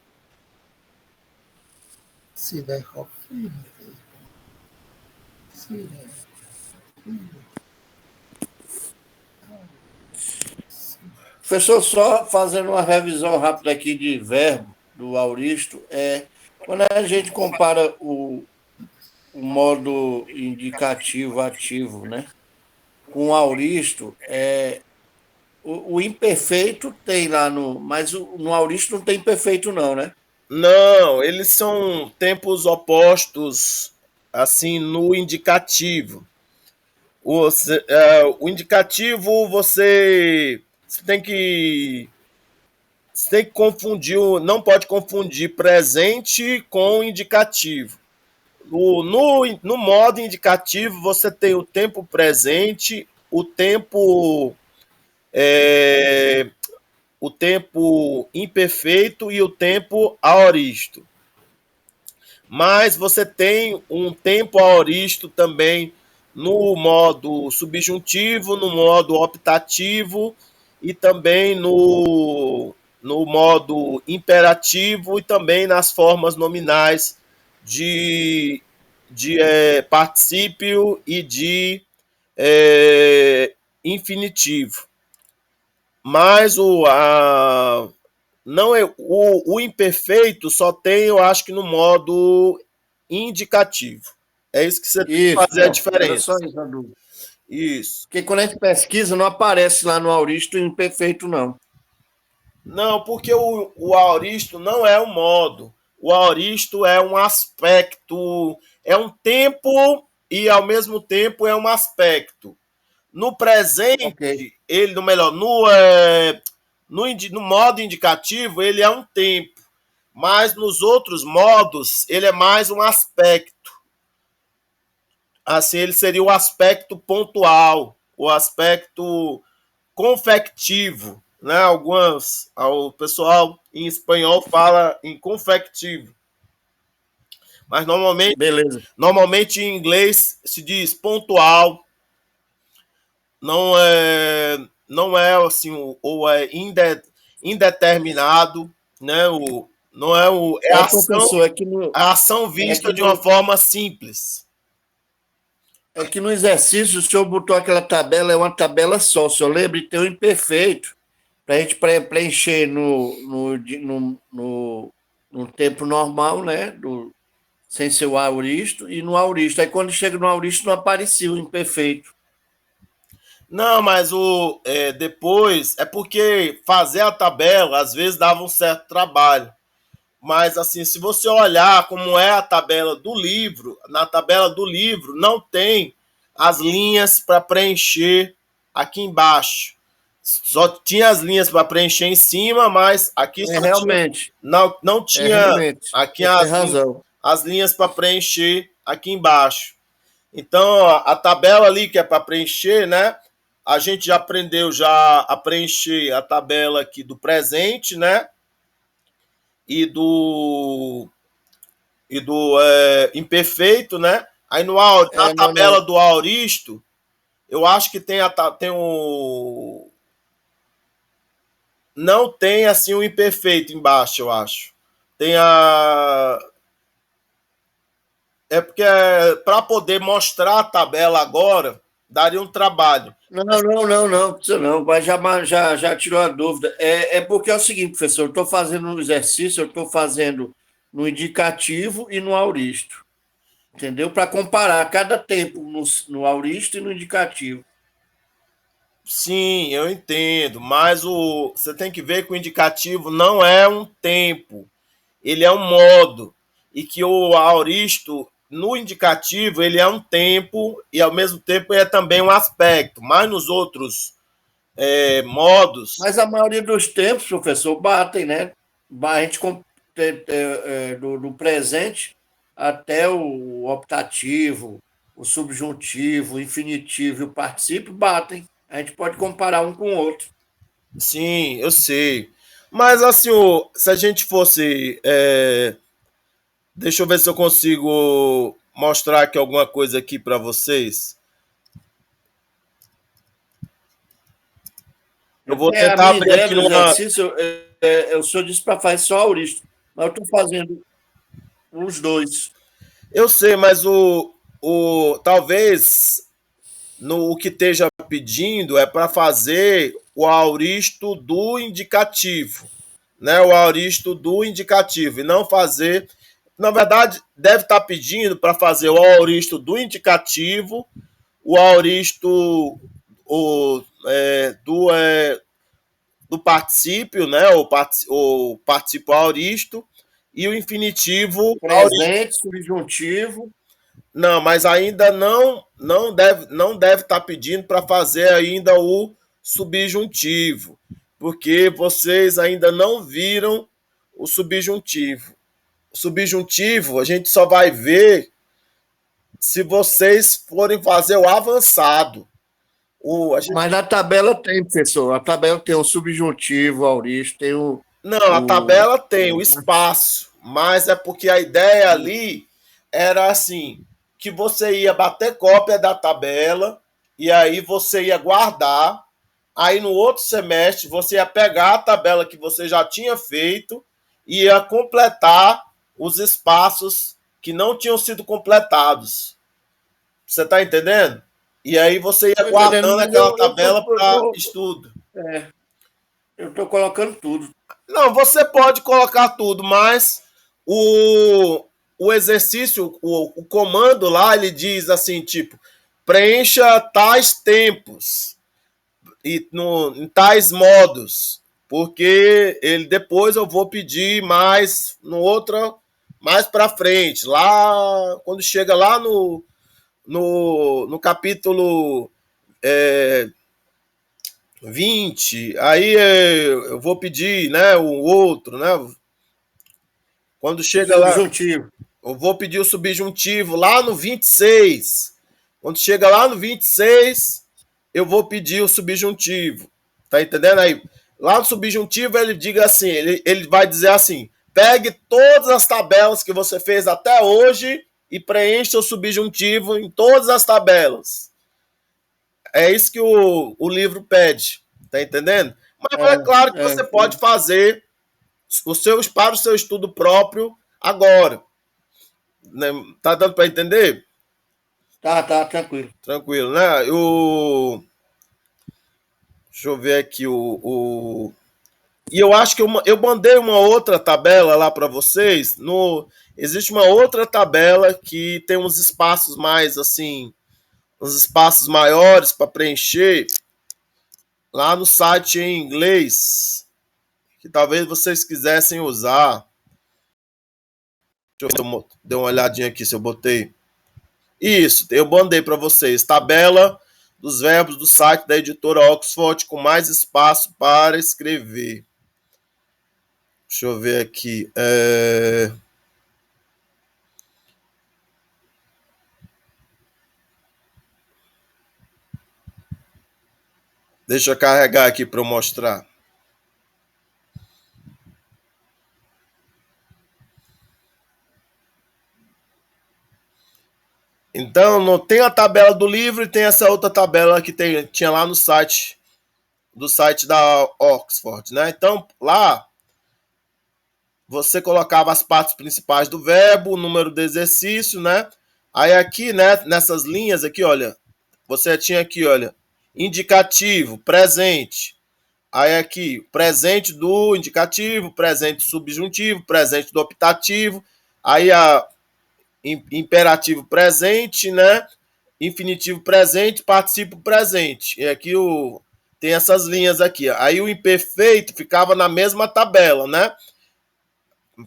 Speaker 3: Professor, só fazendo uma revisão rápida aqui de verbo do auristo, quando a gente compara o modo indicativo ativo, né, com o auristo, o imperfeito tem lá mas no auristo não tem imperfeito não, né?
Speaker 1: Não, eles são tempos opostos, assim, no indicativo. O indicativo você tem que confundir, não pode confundir presente com indicativo. No modo indicativo, você tem o tempo presente, o tempo imperfeito e o tempo aoristo. Mas você tem um tempo aoristo também no modo subjuntivo, no modo optativo e também no modo imperativo e também nas formas nominais de particípio e de infinitivo. Mas o imperfeito só tem, eu acho que no modo indicativo. É isso que você tem que fazer a diferença.
Speaker 3: Só isso, a dúvida.
Speaker 1: Isso.
Speaker 3: Porque quando a gente pesquisa, não aparece lá no auristo imperfeito, não.
Speaker 1: Não, porque o aoristo não é um modo. O aoristo é um aspecto, é um tempo e, ao mesmo tempo, é um aspecto. No presente, ele, no modo indicativo, ele é um tempo. Mas nos outros modos, ele é mais um aspecto. Assim, ele seria o aspecto pontual, o aspecto confectivo. né? O pessoal em espanhol fala em confectivo, mas
Speaker 3: Beleza.
Speaker 1: normalmente em inglês se diz pontual, não é assim, ou é indeterminado, né? Não é
Speaker 3: Professor,
Speaker 1: a ação vista de uma forma simples.
Speaker 3: é que no exercício o senhor botou aquela tabela, é uma tabela só, o senhor lembra? E tem o imperfeito, para a gente preencher no tempo normal, né? Sem ser o auristo, e no auristo. Aí quando chega no auristo não aparecia o imperfeito.
Speaker 1: Não, mas depois é porque fazer a tabela às vezes dava um certo trabalho. Mas assim, se você olhar como é a tabela do livro, na tabela do livro não tem as linhas para preencher aqui embaixo. Só tinha as linhas para preencher em cima, mas aqui só
Speaker 3: realmente.
Speaker 1: Não tinha
Speaker 3: realmente.
Speaker 1: aqui
Speaker 3: Tem razão.
Speaker 1: as linhas para preencher aqui embaixo. Então, a tabela ali que é para preencher, né? A gente já aprendeu a preencher a tabela aqui do presente, né? E do imperfeito, né? Aí na tabela do auristo, eu acho que tem o não tem assim o imperfeito embaixo, eu acho. Tem porque para poder mostrar a tabela agora daria um trabalho.
Speaker 3: Não, precisa não, mas já tirou a dúvida. É porque é o seguinte, professor, eu estou fazendo um exercício, eu estou fazendo no indicativo e no auristo, entendeu? Para comparar cada tempo no auristo e no indicativo.
Speaker 1: Sim, eu entendo, mas você tem que ver que o indicativo não é um tempo, ele é um modo, e que o auristo, no indicativo, ele é um tempo e, ao mesmo tempo, é também um aspecto, mas nos outros modos...
Speaker 3: Mas a maioria dos tempos, professor, batem, né? A gente do presente até o optativo, o subjuntivo, o infinitivo e o particípio batem. A gente pode comparar um com o outro.
Speaker 1: Sim, eu sei. Mas, assim, se a gente fosse... deixa eu ver se eu consigo mostrar aqui alguma coisa aqui para vocês. Eu vou tentar abrir aqui
Speaker 3: no exercício. O senhor disse para fazer só auristo, mas eu estou fazendo os dois.
Speaker 1: Eu sei, mas talvez o que esteja pedindo é para fazer o auristo do indicativo, né? O auristo do indicativo e não fazer. Na verdade, deve estar pedindo para fazer o auristo do indicativo, o auristo do particípio, né? O particípio auristo e o infinitivo
Speaker 3: presente, subjuntivo.
Speaker 1: Não, mas ainda não deve estar pedindo para fazer ainda o subjuntivo, porque vocês ainda não viram o subjuntivo. O subjuntivo a gente só vai ver se vocês forem fazer o avançado.
Speaker 3: Mas na tabela tem, professor. A tabela tem o subjuntivo, o auristo, tem o...
Speaker 1: Não, a tabela tem o espaço, mas é porque a ideia ali era assim, que você ia bater cópia da tabela e aí você ia guardar. Aí no outro semestre você ia pegar a tabela que você já tinha feito e ia completar os espaços que não tinham sido completados. Você está entendendo? E aí você ia guardando aquela tabela para estudo.
Speaker 3: Eu estou colocando tudo.
Speaker 1: Não, você pode colocar tudo, mas o exercício, o comando lá, ele diz assim, tipo, preencha tais tempos e em tais modos, porque depois eu vou pedir mais mais para frente, lá quando chega lá no capítulo 20, aí eu vou pedir, né, o outro, né? Quando chega lá, eu vou pedir o subjuntivo lá no 26. Quando chega lá no 26, eu vou pedir o subjuntivo. Tá entendendo aí? Lá no subjuntivo ele diga assim, ele vai dizer assim, pegue todas as tabelas que você fez até hoje e preencha o subjuntivo em todas as tabelas. É isso que o livro pede, tá entendendo? Mas é claro que você pode fazer para o seu estudo próprio agora. Tá dando para entender?
Speaker 3: Tá, tranquilo.
Speaker 1: Tranquilo, né? Deixa eu ver aqui E eu acho que eu mandei uma outra tabela lá para vocês. Existe uma outra tabela que tem uns espaços mais assim, uns espaços maiores para preencher lá no site em inglês, que talvez vocês quisessem usar. Deixa eu ver se eu dei uma olhadinha aqui se eu botei. Isso, eu mandei para vocês. Tabela dos verbos do site da editora Oxford com mais espaço para escrever. Deixa eu ver aqui. Deixa eu carregar aqui para eu mostrar. Então, não tem a tabela do livro e tem essa outra tabela que tinha lá no site do site da Oxford, né? Então, lá você colocava as partes principais do verbo, o número do exercício, né? Aí aqui, né, nessas linhas aqui, olha, você tinha aqui, olha, indicativo, presente. Aí aqui, presente do indicativo, presente do subjuntivo, presente do optativo. Aí a imperativo presente, né? Infinitivo presente, participio presente. E aqui tem essas linhas aqui. Aí o imperfeito ficava na mesma tabela, né?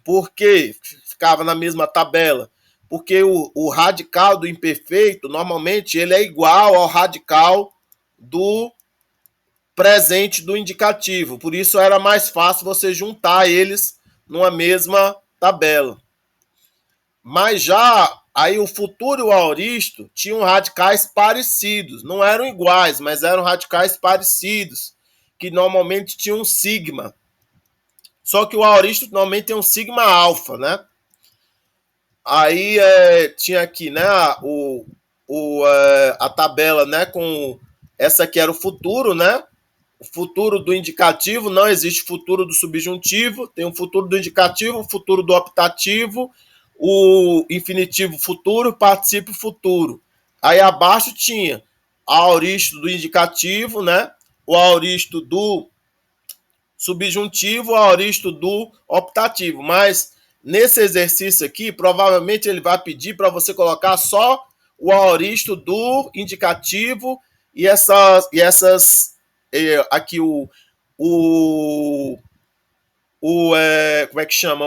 Speaker 1: Por que ficava na mesma tabela? Porque o radical do imperfeito, normalmente, ele é igual ao radical do presente do indicativo. Por isso era mais fácil você juntar eles numa mesma tabela. Mas já aí o futuro e o aoristo tinham radicais parecidos. Não eram iguais, mas eram radicais parecidos, que normalmente tinham um sigma. Só que o aoristo normalmente tem um sigma alfa, né? Aí tinha aqui, né, a tabela, né, com essa aqui era o futuro, né? O futuro do indicativo, não existe futuro do subjuntivo, tem o futuro do indicativo, o futuro do optativo, o infinitivo futuro, particípio futuro. Aí abaixo tinha o aoristo do indicativo, né? O aoristo do subjuntivo, o aoristo do optativo. Mas nesse exercício aqui, provavelmente ele vai pedir para você colocar só o aoristo do indicativo e essas aqui como é que chama?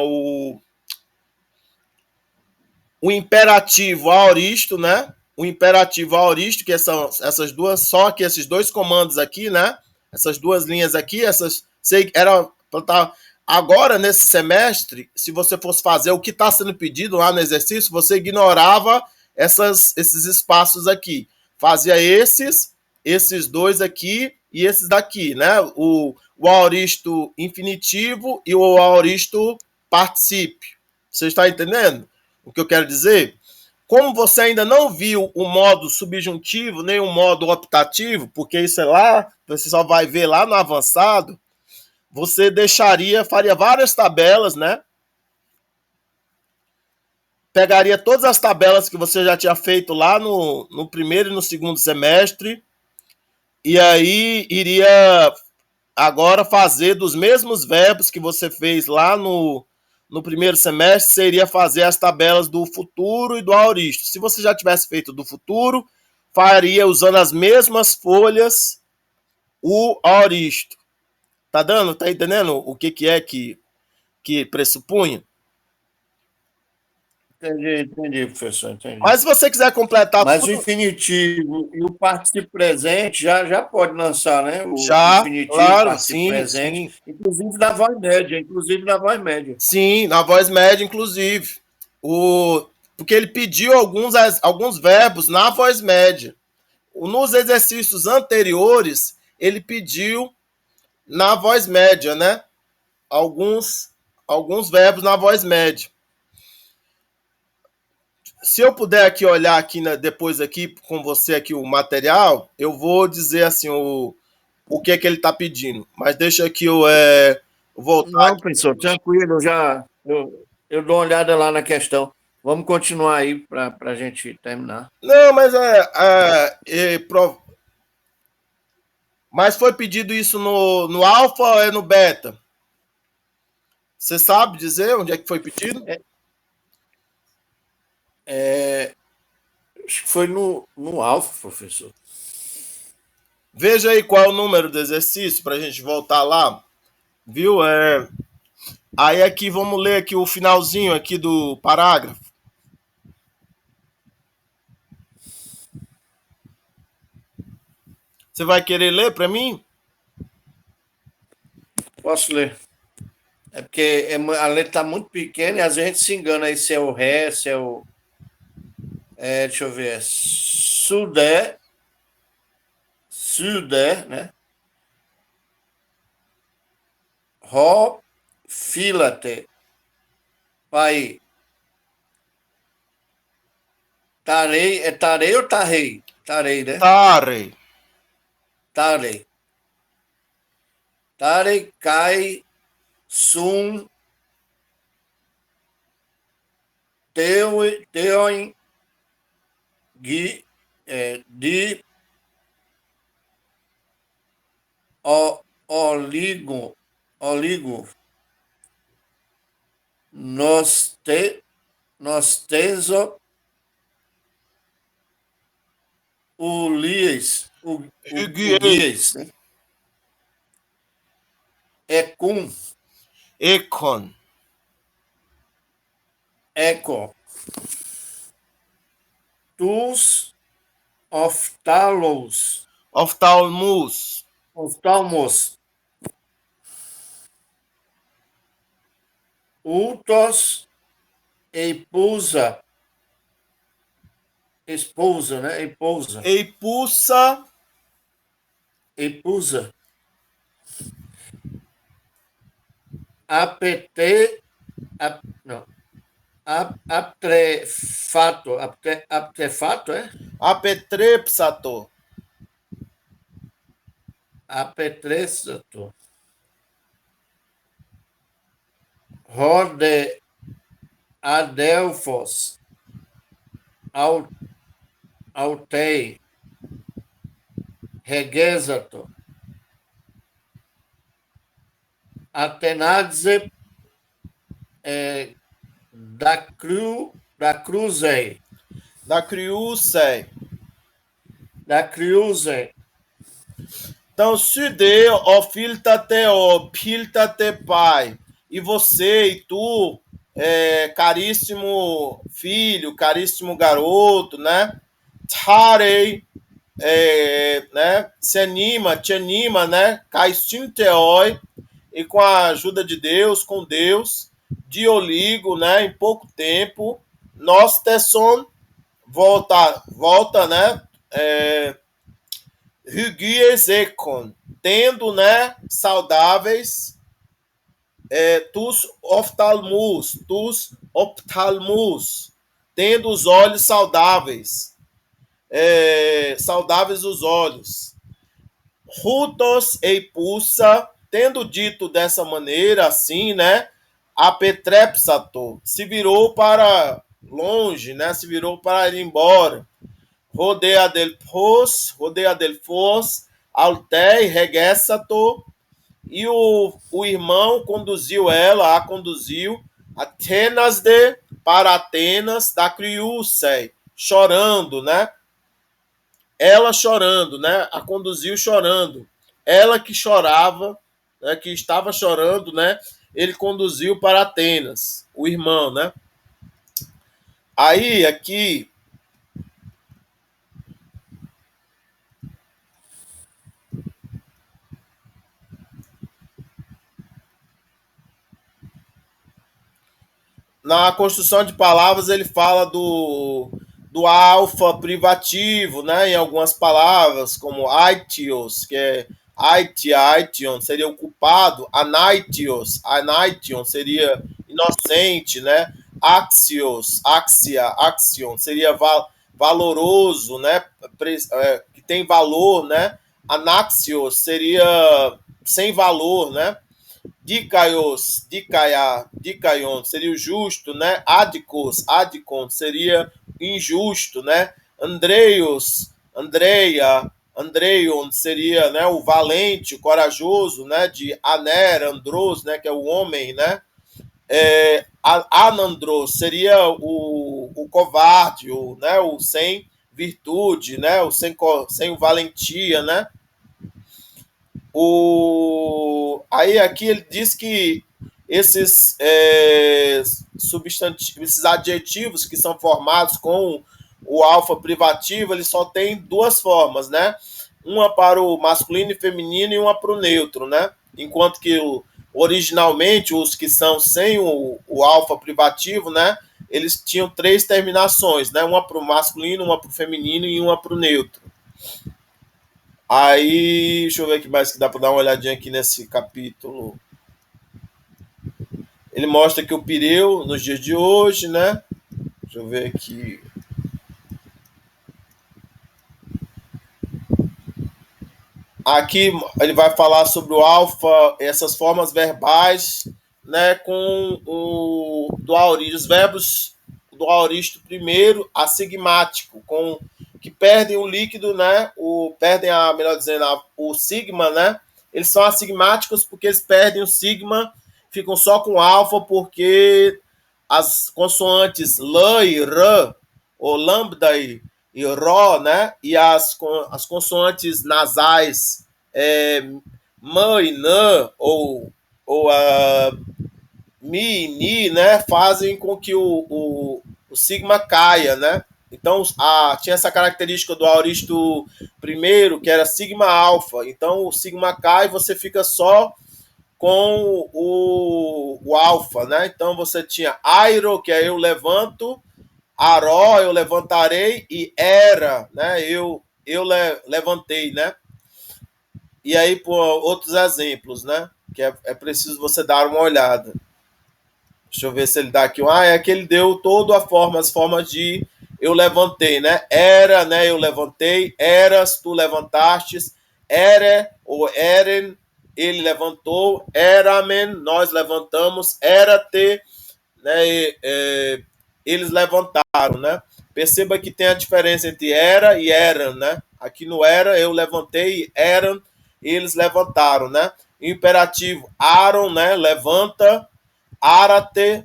Speaker 1: O imperativo aoristo, né? O imperativo aoristo, que são essas duas, só que esses dois comandos aqui, né? Essas duas linhas aqui, agora nesse semestre, se você fosse fazer o que está sendo pedido lá no exercício, você ignorava esses espaços aqui. Fazia esses dois aqui e esses daqui, né? O aoristo infinitivo e o aoristo particípio. Você está entendendo o que eu quero dizer? Como você ainda não viu o modo subjuntivo, nem o modo optativo, porque isso é lá, você só vai ver lá no avançado, você faria várias tabelas, né? Pegaria todas as tabelas que você já tinha feito lá no primeiro e no segundo semestre, e aí iria agora fazer dos mesmos verbos que você fez lá no primeiro semestre, você iria fazer as tabelas do futuro e do aoristo. Se você já tivesse feito do futuro, faria usando as mesmas folhas o aoristo. Tá entendendo o que é que pressupunha?
Speaker 3: Entendi, professor, entendi.
Speaker 1: Mas se você quiser completar
Speaker 3: Mas
Speaker 1: tudo...
Speaker 3: o infinitivo e o participio presente já pode lançar, né? O
Speaker 1: já,
Speaker 3: infinitivo,
Speaker 1: claro,
Speaker 3: o participio presente,
Speaker 1: sim.
Speaker 3: inclusive na voz média.
Speaker 1: Sim, na voz média, inclusive. Porque ele pediu alguns verbos na voz média. Nos exercícios anteriores, ele pediu na voz média, né? Alguns verbos na voz média. Se eu puder aqui olhar aqui depois aqui com você aqui o material, eu vou dizer assim o que é que ele está pedindo. Mas deixa aqui eu voltar.
Speaker 3: Não, professor, tranquilo, eu dou uma olhada lá na questão. Vamos continuar aí para a gente terminar.
Speaker 1: Não, mas mas foi pedido isso no alfa ou é no beta? Você sabe dizer onde é que foi pedido?
Speaker 3: Acho que foi no alfa, professor.
Speaker 1: Veja aí qual é o número do exercício para a gente voltar lá. Viu? Aí aqui vamos ler aqui o finalzinho aqui do parágrafo. Você vai querer ler para mim?
Speaker 3: Posso ler. É porque a letra está muito pequena e às vezes a gente se engana aí se é o ré, se é o... deixa eu ver. Sudé, né? Ró, filate, pai. Tarei, é tarei ou tarrei? Tarei, né?
Speaker 1: Tarei.
Speaker 3: Tarei. Tarei, cai, sum, teoin, di, oligo, nostezo, ulies, né? Ecum,
Speaker 1: Econ.
Speaker 3: eco, tus, oftalmos, ultos, esposa, né? Esposa. Apete, não. Aptrefato, é?
Speaker 1: Apetrepsato.
Speaker 3: Apetresato. Rode Adelfos. Altei. Regesato. Atenadze da Cruzei.
Speaker 1: Então, sude, ó filtate, ó piltate pai. E você e tu, caríssimo filho, caríssimo garoto, né? Tarei, né? Te anima, né? Caistinteoi, e com a ajuda de Deus, com Deus, Dioligo, né? Em pouco tempo, nós tesson volta, né? Hygiezekon, tendo, né? Saudáveis, tus optalmus, tendo os olhos saudáveis, saudáveis os olhos. Rutos e pulsa, tendo dito dessa maneira, assim, né? Apetrepsato, se virou para longe, né? Se virou para ir embora. Rodeia del fos, altei, regressato, e o irmão a conduziu para Atenas da Criúcei, chorando, né? Ela chorando, né? A conduziu chorando. Ela que chorava, né? Que estava chorando, né? Ele conduziu para Atenas, o irmão, né? Aí, aqui, na construção de palavras ele fala do alfa privativo, né? Em algumas palavras, como aitios, que é Aition seria o culpado, Anaition seria inocente, né? Axion seria valoroso, né? Que tem valor, né? Anaxios seria sem valor, né? Dikaion seria o justo, né? Adicon seria injusto, né? Andreion seria, né, o valente, o corajoso, né? De Andros, né? Que é o homem, né? Anandros seria o covarde, né? O sem virtude, né? O sem valentia, né? Aí aqui ele diz que esses substantivos, esses adjetivos que são formados com o alfa privativo, eles só tem duas formas, né? Uma para o masculino e feminino e uma para o neutro, né? Enquanto que originalmente os que são sem o alfa privativo, né? Eles tinham 3 terminações, né? Uma para o masculino, uma para o feminino e uma para o neutro. Aí, deixa eu ver aqui mais que dá para dar uma olhadinha aqui nesse capítulo. Ele mostra que o Pireu, nos dias de hoje, né? Deixa eu ver aqui. Aqui ele vai falar sobre o alfa, essas formas verbais, né? Com do aorista, os verbos do aoristo primeiro, assigmático, que perdem o líquido, né? Perdem melhor dizendo, o sigma, né? Eles são assigmáticos porque eles perdem o sigma, ficam só com alfa, porque as consoantes l e r, ou lambda e ró, né? E as consoantes nasais m e n, ou a mi e ni, né? Fazem com que o sigma caia, né? Então, tinha essa característica do aoristo primeiro, que era sigma alfa. Então, o sigma cai e você fica só com o alfa, né? Então, você tinha airo, que é eu levanto, aró, eu levantarei, e era, né? Eu levantei, né? E aí, por outros exemplos, né? Que é preciso você dar uma olhada. Deixa eu ver se ele dá aqui. É que ele deu toda as formas de eu levantei, né? Era, né? Eu levantei. Eras, tu levantastes. Ere, ou eren, ele levantou. Eramen, nós levantamos. Era-te, né? Eles levantaram, né? Perceba que tem a diferença entre era e eram, né? Aqui no era, eu levantei. Eram, eles levantaram, né? Imperativo, Aaron, né? Levanta. Arate,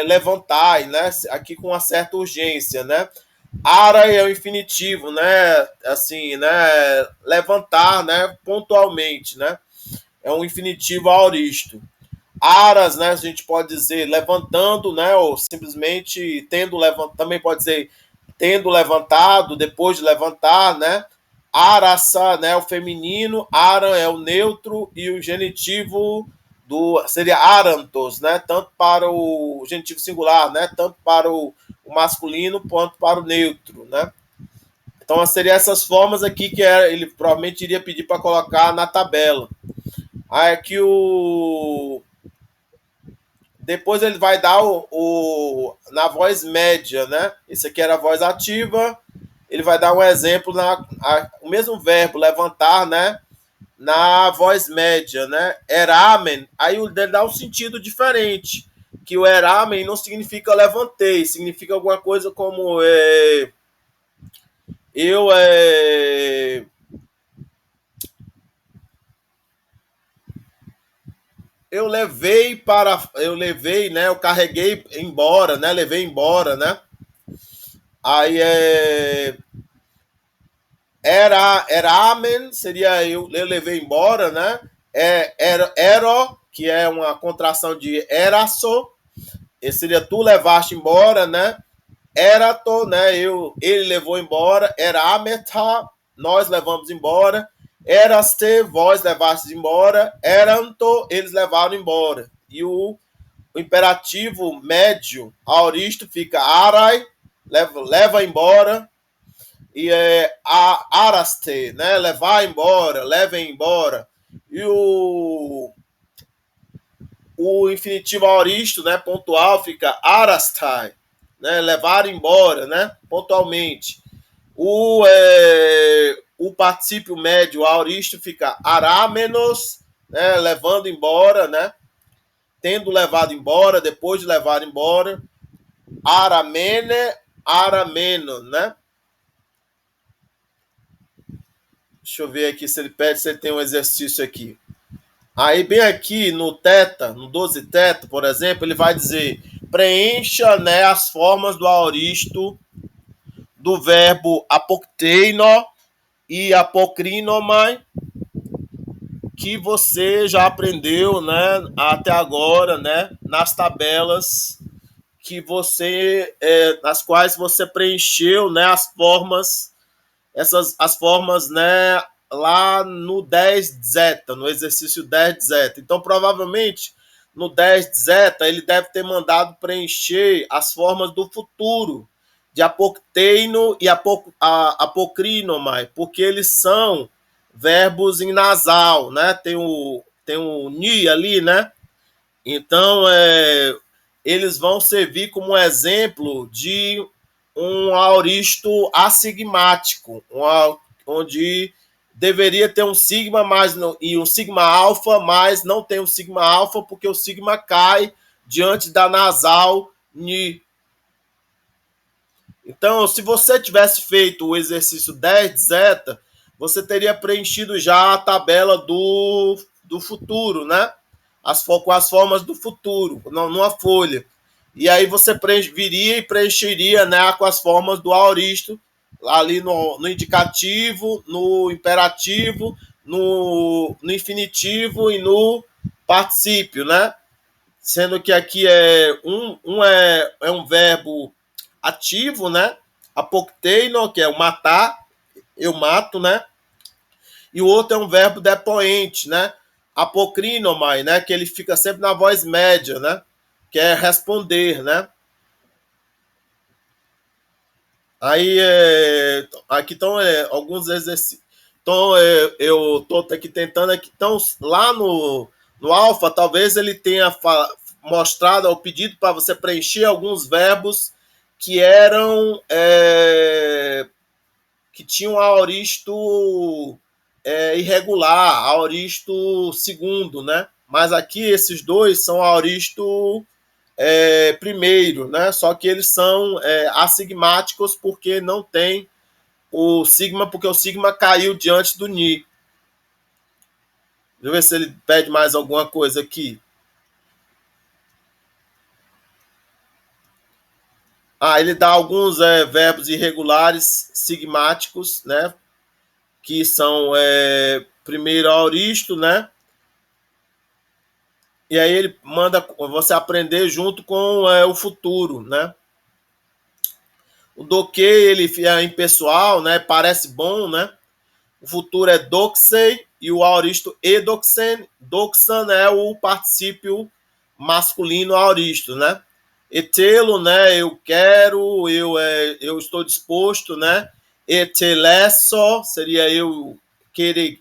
Speaker 1: levantai, né? Aqui com uma certa urgência, né? Ara é o infinitivo, né? Assim, né? Levantar, né? Pontualmente, né? É um infinitivo aoristo. Aras, né? A gente pode dizer levantando, né? Ou simplesmente tendo levantado. Também pode dizer tendo levantado, depois de levantar, né? Arasa, né? O feminino. Aran é o neutro e o genitivo seria arantos, né? Tanto para o genitivo singular, né? Tanto para o masculino quanto para o neutro, né? Então seriam essas formas aqui que ele provavelmente iria pedir para colocar na tabela. Aí aqui depois ele vai dar na voz média, né? Esse aqui era a voz ativa. Ele vai dar um exemplo o mesmo verbo levantar, né? Na voz média, né? Eramen, aí ele dá um sentido diferente, que o eramen não significa levantei, significa alguma coisa como eu levei, né? Eu carreguei embora, né? Levei embora, né? Aí Eramen seria eu levei embora, né? Ero, que é uma contração de eraso, seria tu levaste embora, né? Erato, né? Ele levou embora. Erameta, nós levamos embora. Eraste, vós levastes embora. Eranto, eles levaram embora. E o imperativo médio aoristo fica arai, leva embora. e araste, né? Levar embora, levem embora. E o infinitivo aoristo, né? Pontual fica arastai, né? Levar embora, né? Pontualmente. O particípio médio aoristo fica arámenos, né? Levando embora, né? Tendo levado embora, depois de levar embora. Aramene, arameno, né? Deixa eu ver aqui se ele pede, se ele tem um exercício aqui. Aí, bem aqui no teta, no 12 teta, por exemplo, ele vai dizer: preencha, né, as formas do aoristo do verbo apokteino e apokrinomai, que você já aprendeu, né, até agora, né, nas tabelas que você, nas quais você preencheu, né, as formas, as formas, né, lá no 10 zeta, no exercício 10 zeta. Então, provavelmente, no 10 zeta, ele deve ter mandado preencher as formas do futuro, de apokteino e apokrinomai, porque eles são verbos em nasal, né? Tem o ni ali, né? Então, eles vão servir como exemplo de um aoristo assigmático, onde deveria ter um sigma e um sigma alfa, mas não tem um sigma alfa porque o sigma cai diante da nasal ni. Então, se você tivesse feito o exercício 10 de zeta, você teria preenchido já a tabela do futuro, né? Com as formas do futuro, numa folha. E aí você viria e preencheria, né, com as formas do aoristo, ali no indicativo, no imperativo, no infinitivo e no particípio, né? Sendo que aqui é um verbo ativo, né? Apokteino, que é o matar, eu mato, né? E o outro é um verbo depoente, né? Apokrinomai, né? Que ele fica sempre na voz média, né? Que é responder, né? Aí, aqui estão alguns exercícios. Então, eu estou aqui tentando aqui. Então, lá no alfa, talvez ele tenha mostrado, ou pedido para você preencher alguns verbos que eram que tinham aoristo irregular, aoristo segundo, né? Mas aqui esses dois são aoristo primeiro, né? Só que eles são assigmáticos porque não tem o sigma, porque o sigma caiu diante do ni. Deixa eu ver se ele pede mais alguma coisa aqui. Ele dá alguns verbos irregulares sigmáticos, né? Que são primeiro aoristo, né? E aí ele manda você aprender junto com o futuro, né? O do que ele é impessoal, né? Parece bom, né? O futuro é doxei e o aoristo edoxen. Doxan é o particípio masculino aoristo, né? Etelo, né? Eu quero, eu estou disposto, né? Etelesso seria eu querer,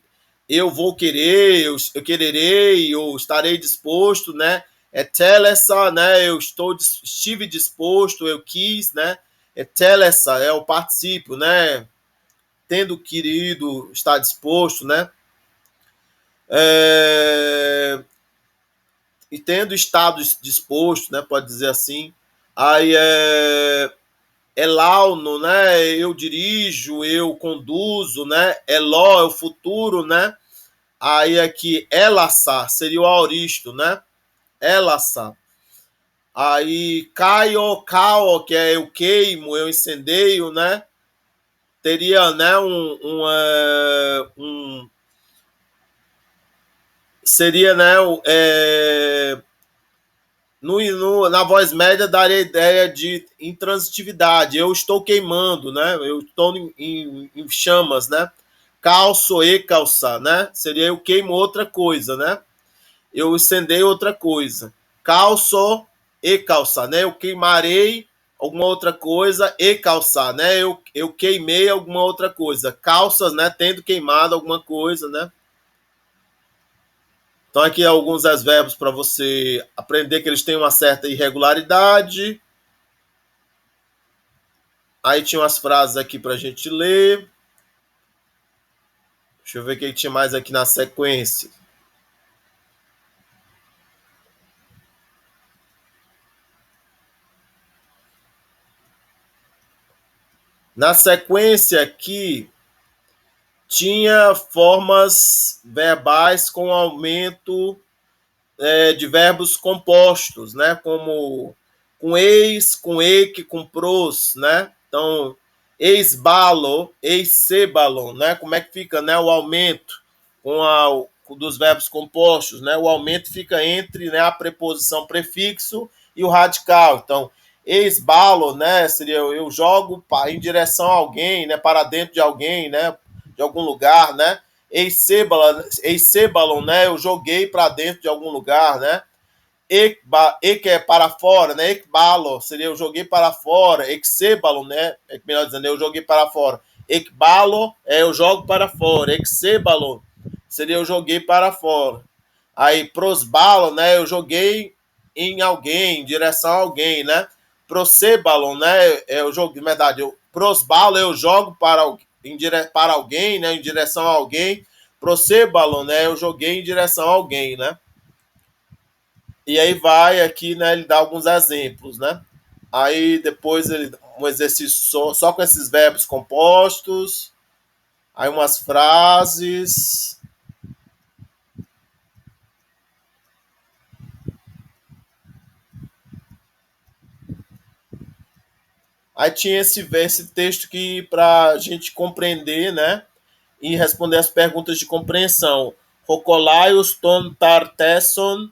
Speaker 1: eu vou querer, eu quererei, eu estarei disposto, né? Etelessa, né? Estive disposto, eu quis, né? Etelessa é o particípio, né? Tendo querido, estar disposto, né? E tendo estado disposto, né? Pode dizer assim. Aí launo, né? Eu dirijo, eu conduzo, né? Eló é o futuro, né? Aí aqui elassar seria o aoristo, né? Elassar. Aí caio, cao, que é eu queimo, eu incendeio, né? Teria, né, seria, né, na voz média daria a ideia de intransitividade. Eu estou queimando, né? Eu estou em chamas, né? Calço e calçar, né? Seria eu queimo outra coisa, né? Eu incendei outra coisa. Calço e calçar, né? Eu queimarei alguma outra coisa e calçar, né? Eu queimei alguma outra coisa. Calças, né? Tendo queimado alguma coisa, né? Então, aqui alguns verbos para você aprender que eles têm uma certa irregularidade. Aí tinha umas frases aqui para a gente ler. Deixa eu ver o que tinha mais aqui na sequência. Na sequência aqui, tinha formas verbais com aumento de verbos compostos, né? Como com ex, com ec, com pros, né? Então, ex-balo, ex-sebalo, né? Como é que fica, né? O aumento dos verbos compostos, né? O aumento fica entre, né, a preposição prefixo e o radical. Então, ex-balo, né? Seria eu jogo em direção a alguém, né? Para dentro de alguém, né? De algum lugar, né? Ex-sebalo, né? Eu joguei para dentro de algum lugar, né? Que é para fora, né? Ekbalo seria eu joguei para fora. Eksebalo, né? Melhor dizendo, eu joguei para fora. Ekbalo é eu jogo para fora. Eksebalo seria eu joguei para fora. Aí prosbalo, né? Eu joguei em alguém, em direção a alguém, né? Prosebalo, né? Eu jogo, na verdade, prosbalo eu jogo para alguém, né? Em direção a alguém. Prosebalo, né? Eu joguei em direção a alguém, né? E aí vai aqui, né, ele dá alguns exemplos, né? Aí depois ele um exercício só com esses verbos compostos, aí umas frases. Aí tinha esse texto que para a gente compreender, né, e responder as perguntas de compreensão. Rocolaios ton tartesson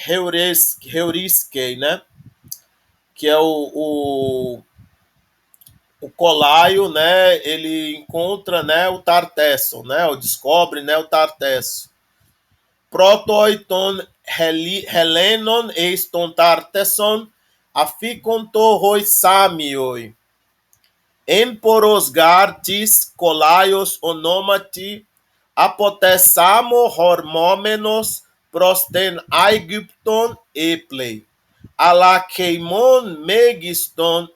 Speaker 1: heuriskei, né? Que é o Colaio, né, ele encontra, né, o Tartesso, né, ou descobre, né, o Tartesso. Protoiton Helenon eiston Tartesson aficonto hoi samioi. Emporosgartis Colaios onomati apotessamo hormomenos prosten Aegypton eplei. Alakeimon megiston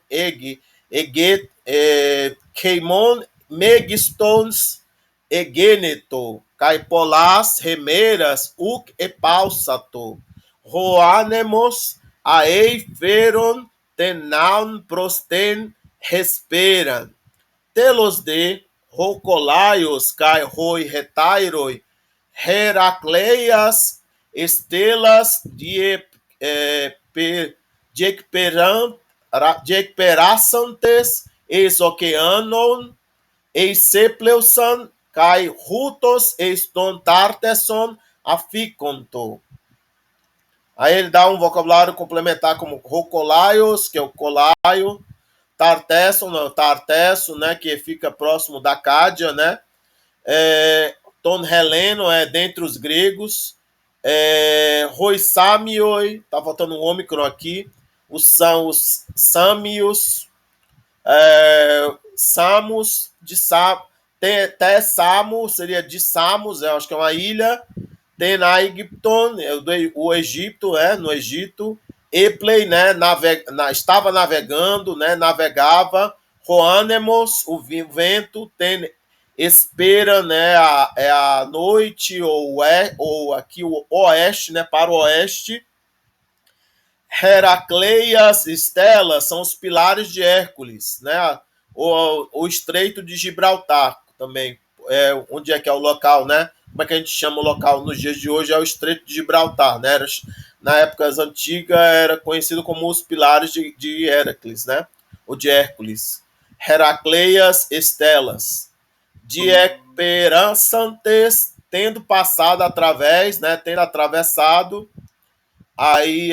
Speaker 1: keimon megistons egeneto caipolas remeras uk epalsato roanemos aeiferon tenaun prosten resperan telos de rocolaios kai roi retairoi Heracleias estelas de Jekperantes eis okeanon eis sepleusan kai rutos eis ton tarteson aficonto. Aí ele dá um vocabulário complementar como rocolaios, que é o colaio, tartesson, não, tartesso, né, que fica próximo da Cádia, né? Ton Heleno é dentre os gregos. Roi Samioi, tá faltando um ômicron aqui. São os Samios, Samos, de Samos, seria de Samos, eu acho que é uma ilha. Tenaigipton, o Egito, no Egito. Eplei, né, estava navegando, né, navegava. Roanemos, o vento. Espera, né, a noite, ou aqui o oeste, né, para o oeste. Heracleias, Estelas, são os pilares de Hércules, né? O Estreito de Gibraltar também, onde é que é o local, né? Como é que a gente chama o local nos dias de hoje? É o Estreito de Gibraltar, né? Na época antiga era conhecido como os pilares de Hércules, né? Ou de Hércules. Heracleias, Estelas. Dieperançantes, tendo passado através, né? Tendo atravessado. Aí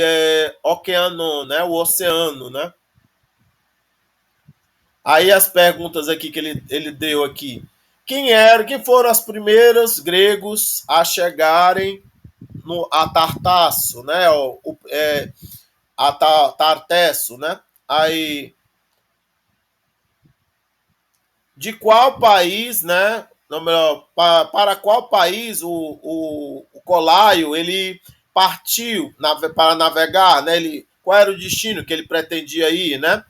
Speaker 1: oceano, né? O oceano, né? Aí as perguntas aqui que ele deu aqui. Quem foram os primeiros gregos a chegarem a Tartasso, né? A Tartesso, né? Aí, de qual país, né? Não, melhor, para qual país o Colaio ele partiu para navegar, né? Qual era o destino que ele pretendia ir, né?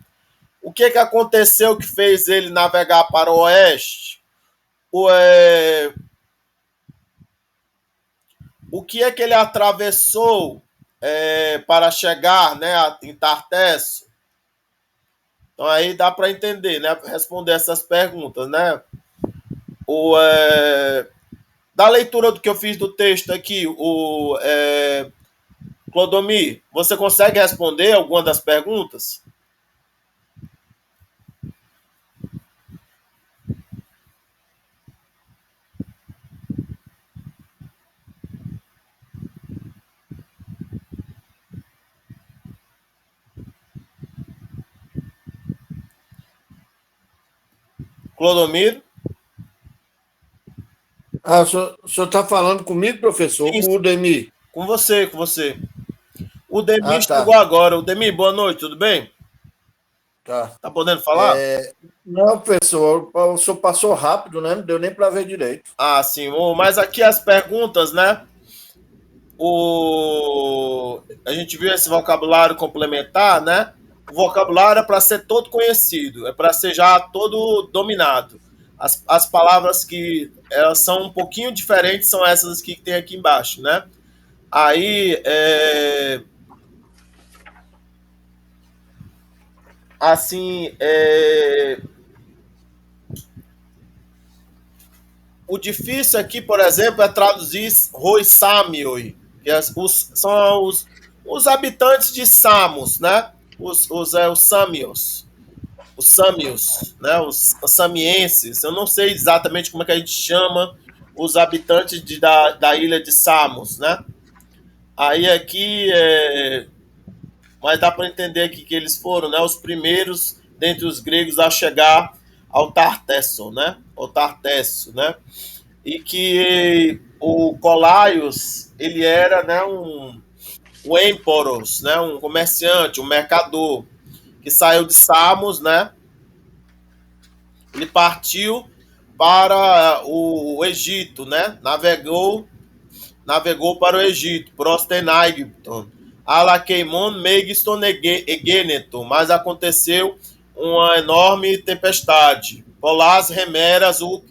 Speaker 1: O que aconteceu que fez ele navegar para o oeste? O que é que ele atravessou para chegar, né, em Tartesso? Então aí dá para entender, né, responder essas perguntas, né? Da leitura do que eu fiz do texto aqui, Clodomir, você consegue responder alguma das perguntas? Clodomir?
Speaker 3: O senhor está falando comigo, professor, ou
Speaker 1: Sim,
Speaker 3: com o Udemir?
Speaker 1: com você, com você. O Demir chegou
Speaker 3: Tá.
Speaker 1: agora. O Demir, boa noite, tudo bem?
Speaker 3: Tá.
Speaker 1: Tá podendo falar?
Speaker 3: Não, professor, o senhor passou rápido, né? Não deu nem para ver direito.
Speaker 1: Sim. Mas aqui as perguntas, né? A gente viu esse vocabulário complementar, né? O vocabulário é para ser todo conhecido, é para ser já todo dominado. As palavras que elas são um pouquinho diferentes são essas que tem aqui embaixo, né? Aí, assim, o difícil aqui, por exemplo, é traduzir Roi Samioi, que são os habitantes de Samos, né? Os Samios. Os Samios, né? Os samienses. Eu não sei exatamente como é que a gente chama os habitantes da ilha de Samos, né? Aí aqui, mas dá para entender aqui que eles foram, né? Os primeiros dentre os gregos a chegar ao Tartesso, né? Ao Tartesso, né? E que o Colaios ele era, né, um emporos, né, um comerciante, um mercador que saiu de Samos, né? Ele partiu para o Egito, né? Navegou para o Egito, Prostenaigton, Alakeimon Megiston Egeneton, mas aconteceu uma enorme tempestade. Polás remeras o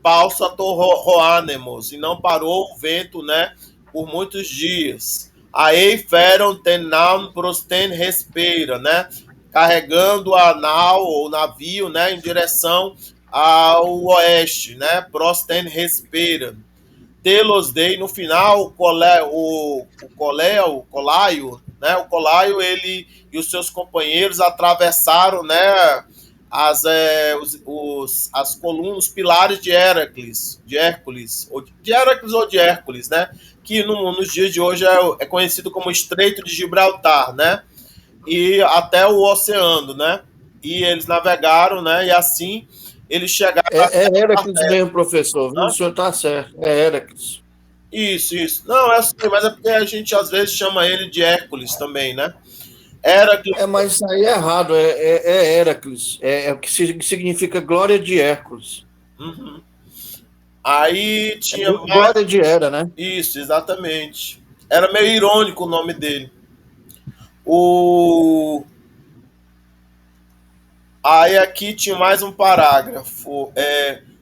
Speaker 1: Pausa Roanemos, e não parou o vento, né, por muitos dias. Aí feron tenam prosten respira, né, carregando a nau ou navio, né, em direção ao oeste, né, prosten respira. Telos Dei, no final, o Colaio, né, o Colaio, ele e os seus companheiros atravessaram, né, as colunas, os pilares de Hércules, ou de Hércules, né, que nos dias de hoje é conhecido como Estreito de Gibraltar, né, e até o oceano, né, e eles navegaram, né, e assim eles chegaram
Speaker 3: É Hércules mesmo, professor, viu? O senhor está certo, é Hércules.
Speaker 1: Isso. Não, é assim, mas é porque a gente às vezes chama ele de Hércules também, né? Hércules.
Speaker 3: Mas isso aí é errado, é Hércules, é o que significa glória de Hércules.
Speaker 1: Uhum. Aí tinha mais.
Speaker 3: Glória de Hera, né?
Speaker 1: Isso, exatamente. Era meio irônico o nome dele. O... Aí aqui tinha mais um parágrafo.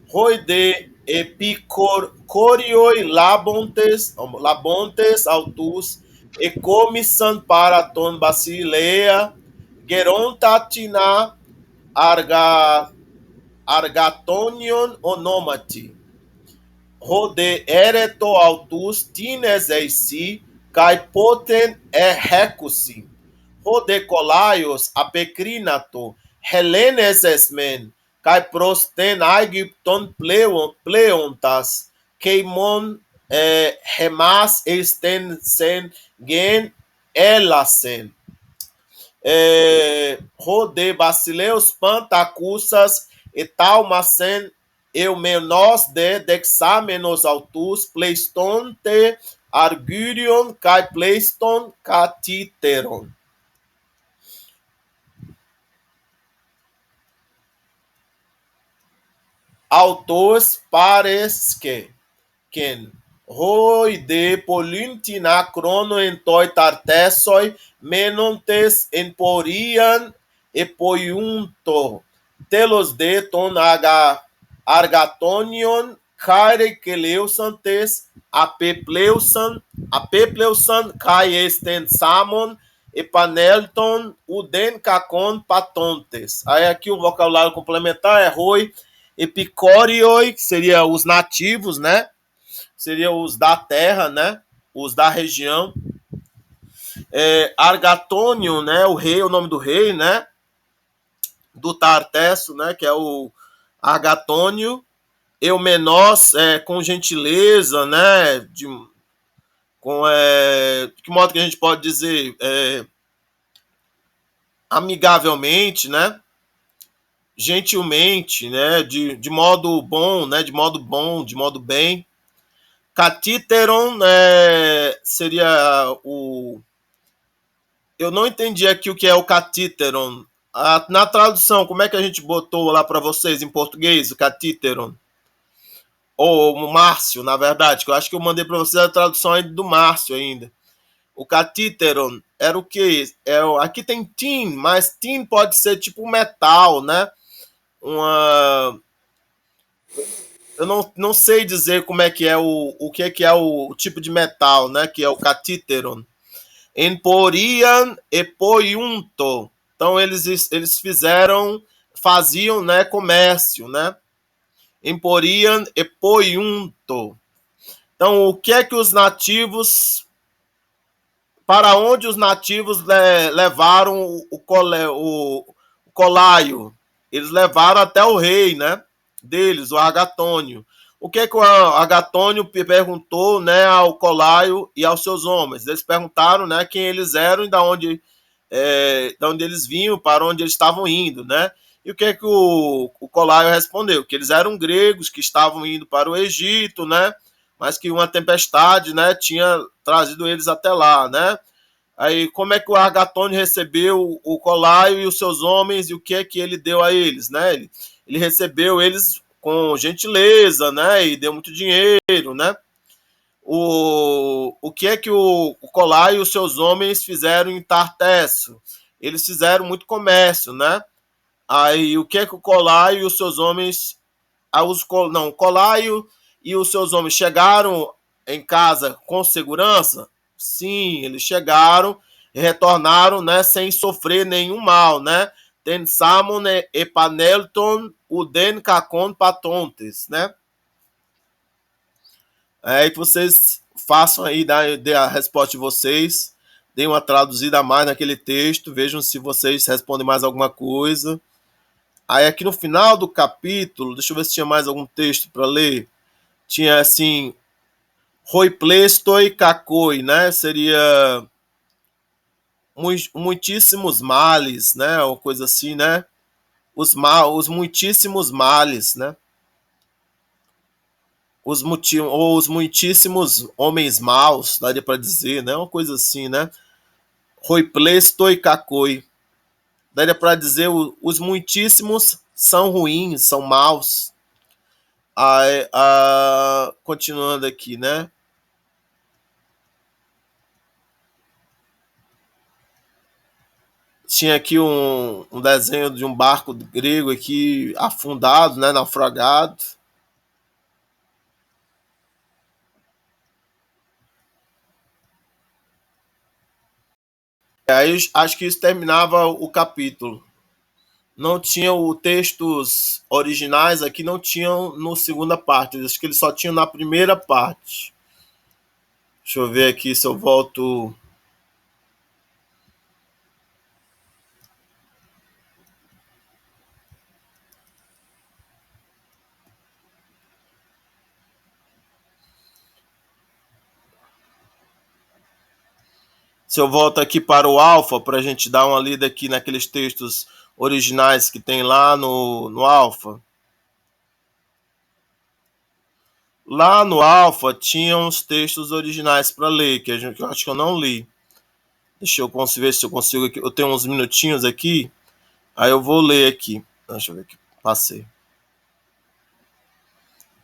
Speaker 1: Roide epicorioi labontes autus e comissan paraton basileia gerontatina argatonion onomati. Rode ereto autus tines eisi kai poten recusi. Rode colaios apecrinato Helenes esmen, kai prosten Aegypton pleontas, keimon hemas esten sen gen elasen. Rode basileus pantacusas etalmasen eumenos de dexamenos autus pleistonte argurion kai pleiston catiteron. Autores paresque ken hoi de polyntina chrono entoi tartesoi menontes emporian epoiunto telos de ton argatonion care keleusantes apepleusan kai estensamon epanelton uden cacon patontes. Aí aqui o vocabulário complementar é roi, epicórioi, que seria os nativos, né? Seriam os da terra, né? Os da região. Argatônio, né? O rei, o nome do rei, né? Do Tartesso, né? Que é o Argatônio. Eumenos, com gentileza, né? De que modo que a gente pode dizer? Amigavelmente, né? Gentilmente, né? De modo bom, né? De modo bom, de modo bem. Catiteron seria o... Eu não entendi aqui o que é o catiteron. Na tradução, como é que a gente botou lá para vocês em português, o catiteron? Ou o Márcio, na verdade, que eu acho que eu mandei para vocês a tradução ainda do Márcio ainda. O catiteron era o quê? Aqui tem tin, mas tin pode ser tipo metal, né? Eu não sei dizer como é que é o que é o tipo de metal, né? Que é o catiteron. Emporian e poiunto. Então eles faziam, né, comércio, né? Emporian e poiunto. Então o que é que os nativos, para onde os nativos levaram o colaio? Eles levaram até o rei, né? Deles, o Agatônio. O que é que o Agatônio perguntou, né, ao Colaio e aos seus homens? Eles perguntaram, né, quem eles eram e de onde eles vinham, para onde eles estavam indo, né? E o que é que o Colaio respondeu? Que eles eram gregos, que estavam indo para o Egito, né? Mas que uma tempestade, né, tinha trazido eles até lá, né? Aí, como é que o Agatônio recebeu o Colaio e os seus homens e o que é que ele deu a eles, né? Ele recebeu eles com gentileza, né? E deu muito dinheiro, né? O que é que o Colaio e os seus homens fizeram em Tartesso? Eles fizeram muito comércio, né? Aí, o que é que o Colaio e os seus homens... o Colaio e os seus homens chegaram em casa com segurança? Sim, eles chegaram e retornaram, né, sem sofrer nenhum mal, né? Tensamon epanelton uden cacon patontes, né? Aí que vocês façam aí, dê a resposta de vocês, deem uma traduzida a mais naquele texto, vejam se vocês respondem mais alguma coisa. Aí aqui no final do capítulo, deixa eu ver se tinha mais algum texto para ler. Tinha assim, Roiplestoi cacoi, né? Seria muitíssimos males, né? Ou coisa assim, né? Os muitíssimos males, né? Os muitíssimos homens maus, daria para dizer, né? Uma coisa assim, né? Roiplestoi cacoi. Daria para dizer os muitíssimos são ruins, são maus. Continuando aqui, né? Tinha aqui um desenho de um barco grego aqui afundado, né, naufragado. Aí acho que isso terminava o capítulo. Não tinham os textos originais aqui, não tinham no segunda parte. Acho que eles só tinham na primeira parte. Deixa eu ver aqui se eu volto. Se eu volto aqui para o Alfa, para a gente dar uma lida aqui naqueles textos originais que tem lá no Alfa. Lá no Alfa tinha uns textos originais para ler, que eu acho que eu não li. Deixa eu ver se eu consigo aqui. Eu tenho uns minutinhos aqui, aí eu vou ler aqui. Deixa eu ver aqui. Passei.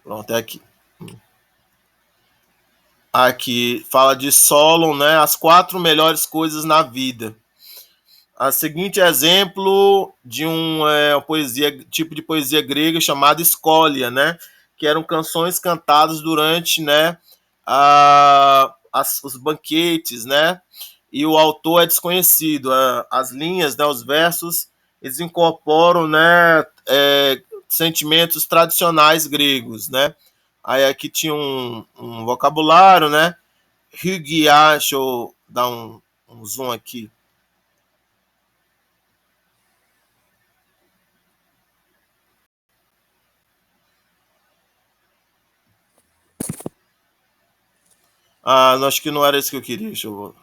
Speaker 1: Pronto, é aqui. Aqui fala de Solon, né? As 4 melhores coisas na vida. A seguinte exemplo de tipo de poesia grega chamada Escólia, né? Que eram canções cantadas durante, né, os banquetes, né? E o autor é desconhecido. As linhas, né, os versos, eles incorporam, né, sentimentos tradicionais gregos, né? Aí aqui tinha um vocabulário, né? Hygia, deixa eu dar um zoom aqui. Acho que não era isso que eu queria. Deixa eu...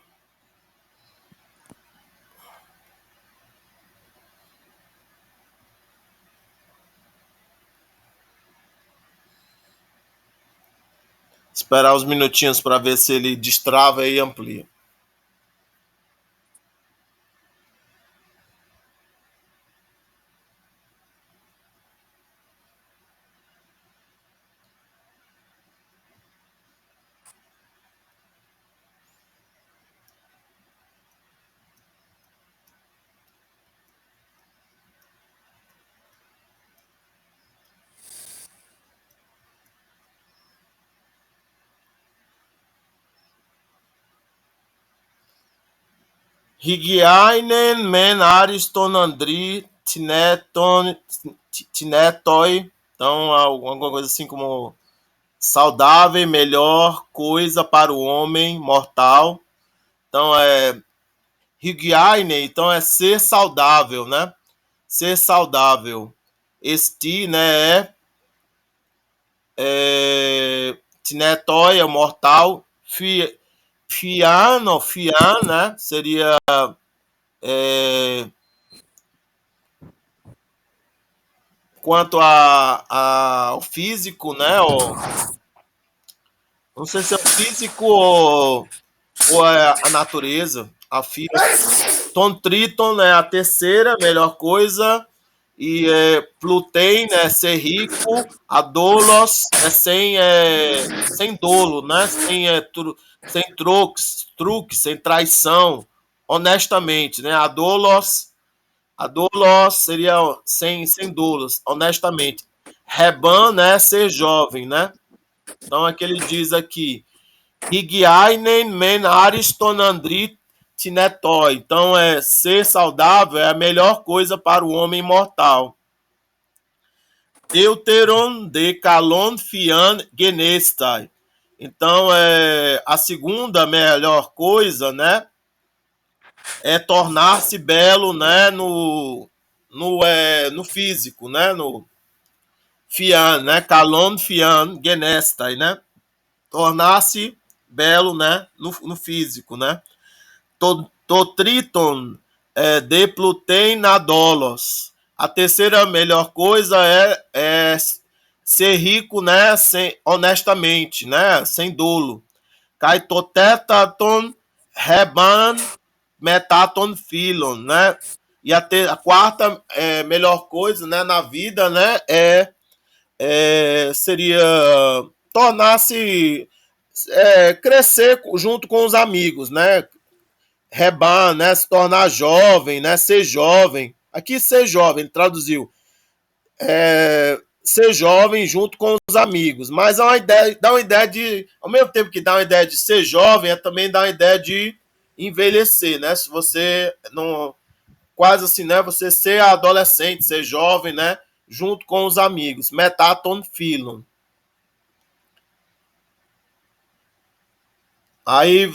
Speaker 1: Esperar uns minutinhos para ver se ele destrava e amplia. Hygiainen men ariston andri tinetoi. Então, alguma coisa assim como saudável, melhor coisa para o homem mortal. Então, hygiene, então é ser saudável, né? Ser saudável. Este, né, tinetoi é mortal. Fian, né? Seria quanto ao físico, né? Não sei se é o físico ou é a natureza. A física. Triton, né? A terceira melhor coisa. E Plutei, né? Ser rico. A Dolos é sem dolo, né? Sem truques, sem traição. Honestamente, né? A Dolos seria sem dolos, honestamente. Reban, né? Ser jovem, né? Então aqui ele diz aqui: Hygiainen men ariston andri tinetoi. Então ser saudável é a melhor coisa para o homem mortal. Deuteron de kalon fian genestai. Então a segunda melhor coisa, né, é tornar-se belo, né, no físico, né, no fian, né, kalon fian genestai, né, tornar-se belo, né, no físico, né. Totriton de Plutei nadolos. A terceira melhor coisa é ser rico, né, honestamente, né, sem dolo. Kaitotetaton reban metaton filon, né. E a quarta melhor coisa, né, na vida, né, seria tornar-se crescer junto com os amigos, né? Reban, né? Se tornar jovem, né? Ser jovem. Aqui ser jovem, ele traduziu. Ser jovem junto com os amigos. Mas dá uma ideia de. Ao mesmo tempo que dá uma ideia de ser jovem, também dá uma ideia de envelhecer, né? Se você não. Quase assim, né? Você ser adolescente, ser jovem, né? Junto com os amigos. Metaton filon. Aí,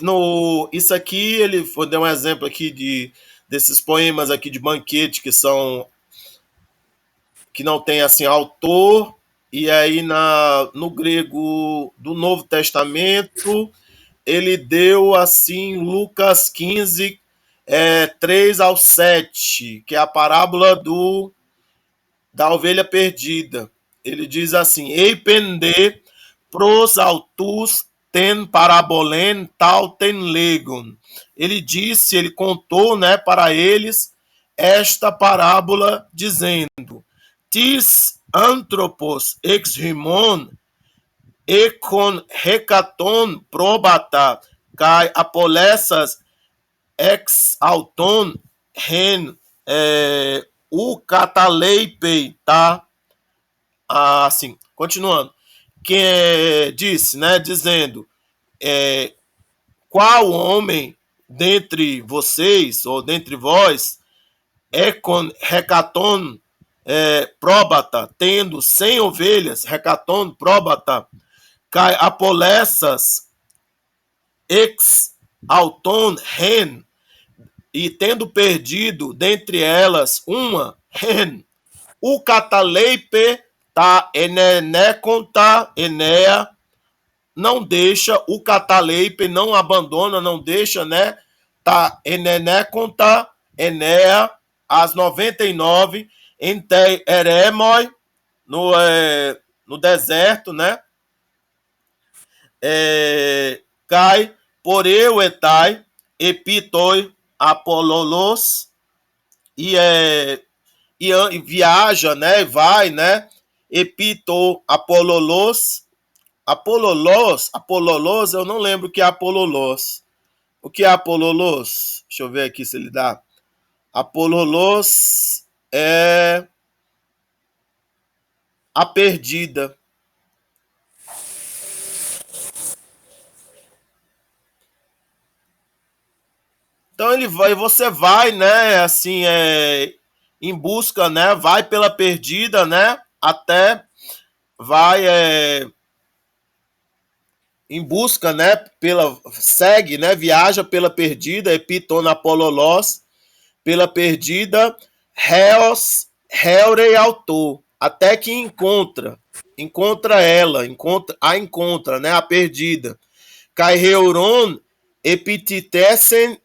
Speaker 1: isso aqui, ele deu um exemplo aqui desses poemas aqui de banquete que não tem, assim, autor, e aí no grego do Novo Testamento, ele deu, assim, Lucas 15, 3-7, que é a parábola da ovelha perdida. Ele diz assim: Ei pende pros autus ten parabolen tal ten legon. Ele contou, né, para eles esta parábola, dizendo: Tis anthropos ex rimon Econ hecaton probata, kai apolessas ex auton hen o cataleipei, tá? Assim, continuando. Que disse, né, dizendo, qual homem dentre vocês, ou dentre vós, econ hecaton próbata, tendo 100 ovelhas, hecaton próbata, kai apolessas ex auton hen, e tendo perdido dentre elas uma hen, o cataleipe tá enenecon enea, não deixa o cataleipe, não abandona, não deixa, né? Tá enenecon enea, as 99 em eremoi, no deserto, né? Cai por eu etai epitoi apololos, e viaja, né? Vai, né? Epito apololos, eu não lembro o que é apololos. O que é apololos? Deixa eu ver aqui se ele dá. Apololos é a perdida. Então ele vai, você vai, né, assim, em busca, né, vai pela perdida, né, até vai em busca, né, segue, né, viaja pela perdida, epitona apololos, pela perdida, reos, heurei autor, até que encontra ela, encontra, né, a perdida. Kai heuron epititessen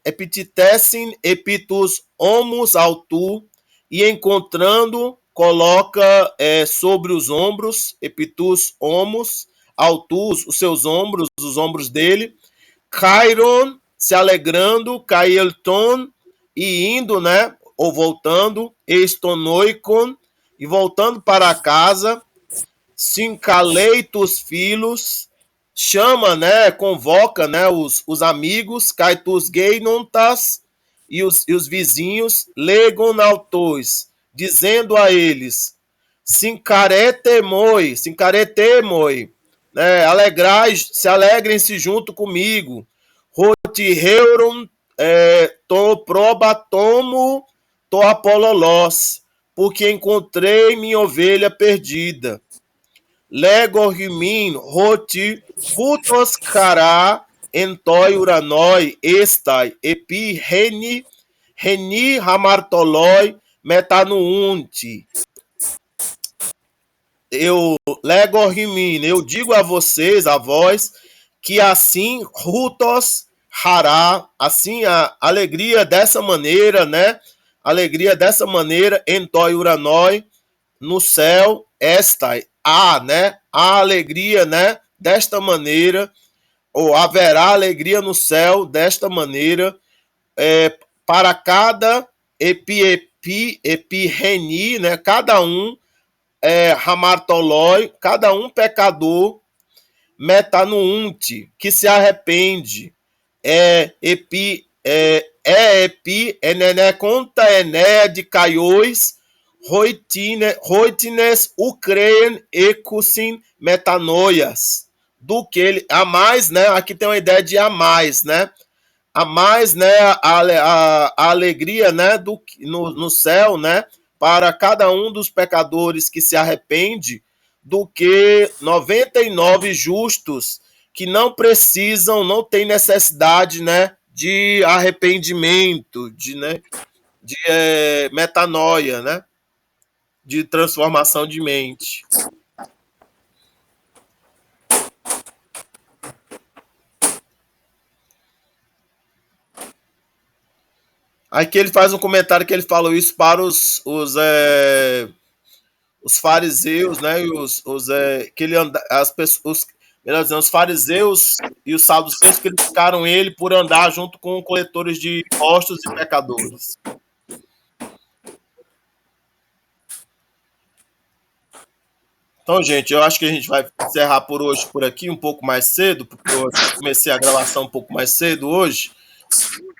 Speaker 1: epitus homus autu, e encontrando coloca sobre os ombros, epitus homus autus, os seus ombros, os ombros dele, Kairon, se alegrando, Kaelton, e indo, né, ou voltando, estonoikon, e voltando para casa, Sincaleitus filhos, chama, né, convoca, né, os amigos, Caitus Geinontas, e os vizinhos, Legonautos, dizendo a eles, Sincaretemoi, né, se alegrem-se junto comigo, Rotiheuron, to probatomo, to apololos, porque encontrei minha ovelha perdida. Legorrimin, roti, hutos cara, entoi uranoi, estai, epi, reni hamartoloi, metanuunti. Eu digo a vocês, a vós, que assim, hutos hará, assim a alegria dessa maneira, né? Alegria dessa maneira, entoi uranoi, no céu, né? A alegria, né? Desta maneira, ou haverá alegria no céu desta maneira, para cada epireni, né? Cada um hamartoloi, cada um pecador, metanuunte, que se arrepende, epi eneconta ené de caiões, roitines ucreien ecusin metanoias, do que ele, a mais, né, aqui tem uma ideia de a mais, né, a mais, né, a alegria, né, no céu, né, para cada um dos pecadores que se arrepende, do que 99 justos que não precisam, não tem necessidade, né, de arrependimento, de metanoia, né, de transformação de mente. Aqui ele faz um comentário que ele falou isso para os fariseus, né? E que ele as pessoas, melhor dizendo, os fariseus e os saduceus criticaram ele por andar junto com coletores de impostos e pecadores. Então, gente, eu acho que a gente vai encerrar por hoje por aqui, um pouco mais cedo, porque eu comecei a gravação um pouco mais cedo hoje.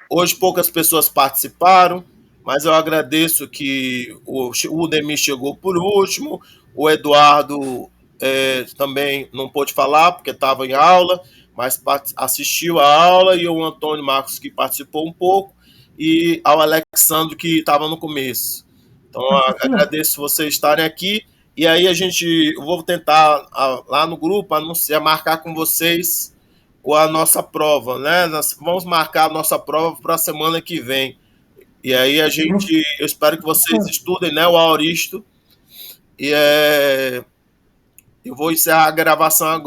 Speaker 1: Hoje poucas pessoas participaram, mas eu agradeço que o Udemir chegou por último, o Eduardo também não pôde falar porque estava em aula, mas assistiu a aula, e o Antônio Marcos, que participou um pouco, e ao Alexandre, que estava no começo. Então, eu agradeço vocês estarem aqui, e aí eu vou tentar lá no grupo anunciar, marcar com vocês a nossa prova, né? Nós vamos marcar a nossa prova para a semana que vem. E aí eu espero que vocês estudem, né, o Auristo. E eu vou encerrar a gravação agora.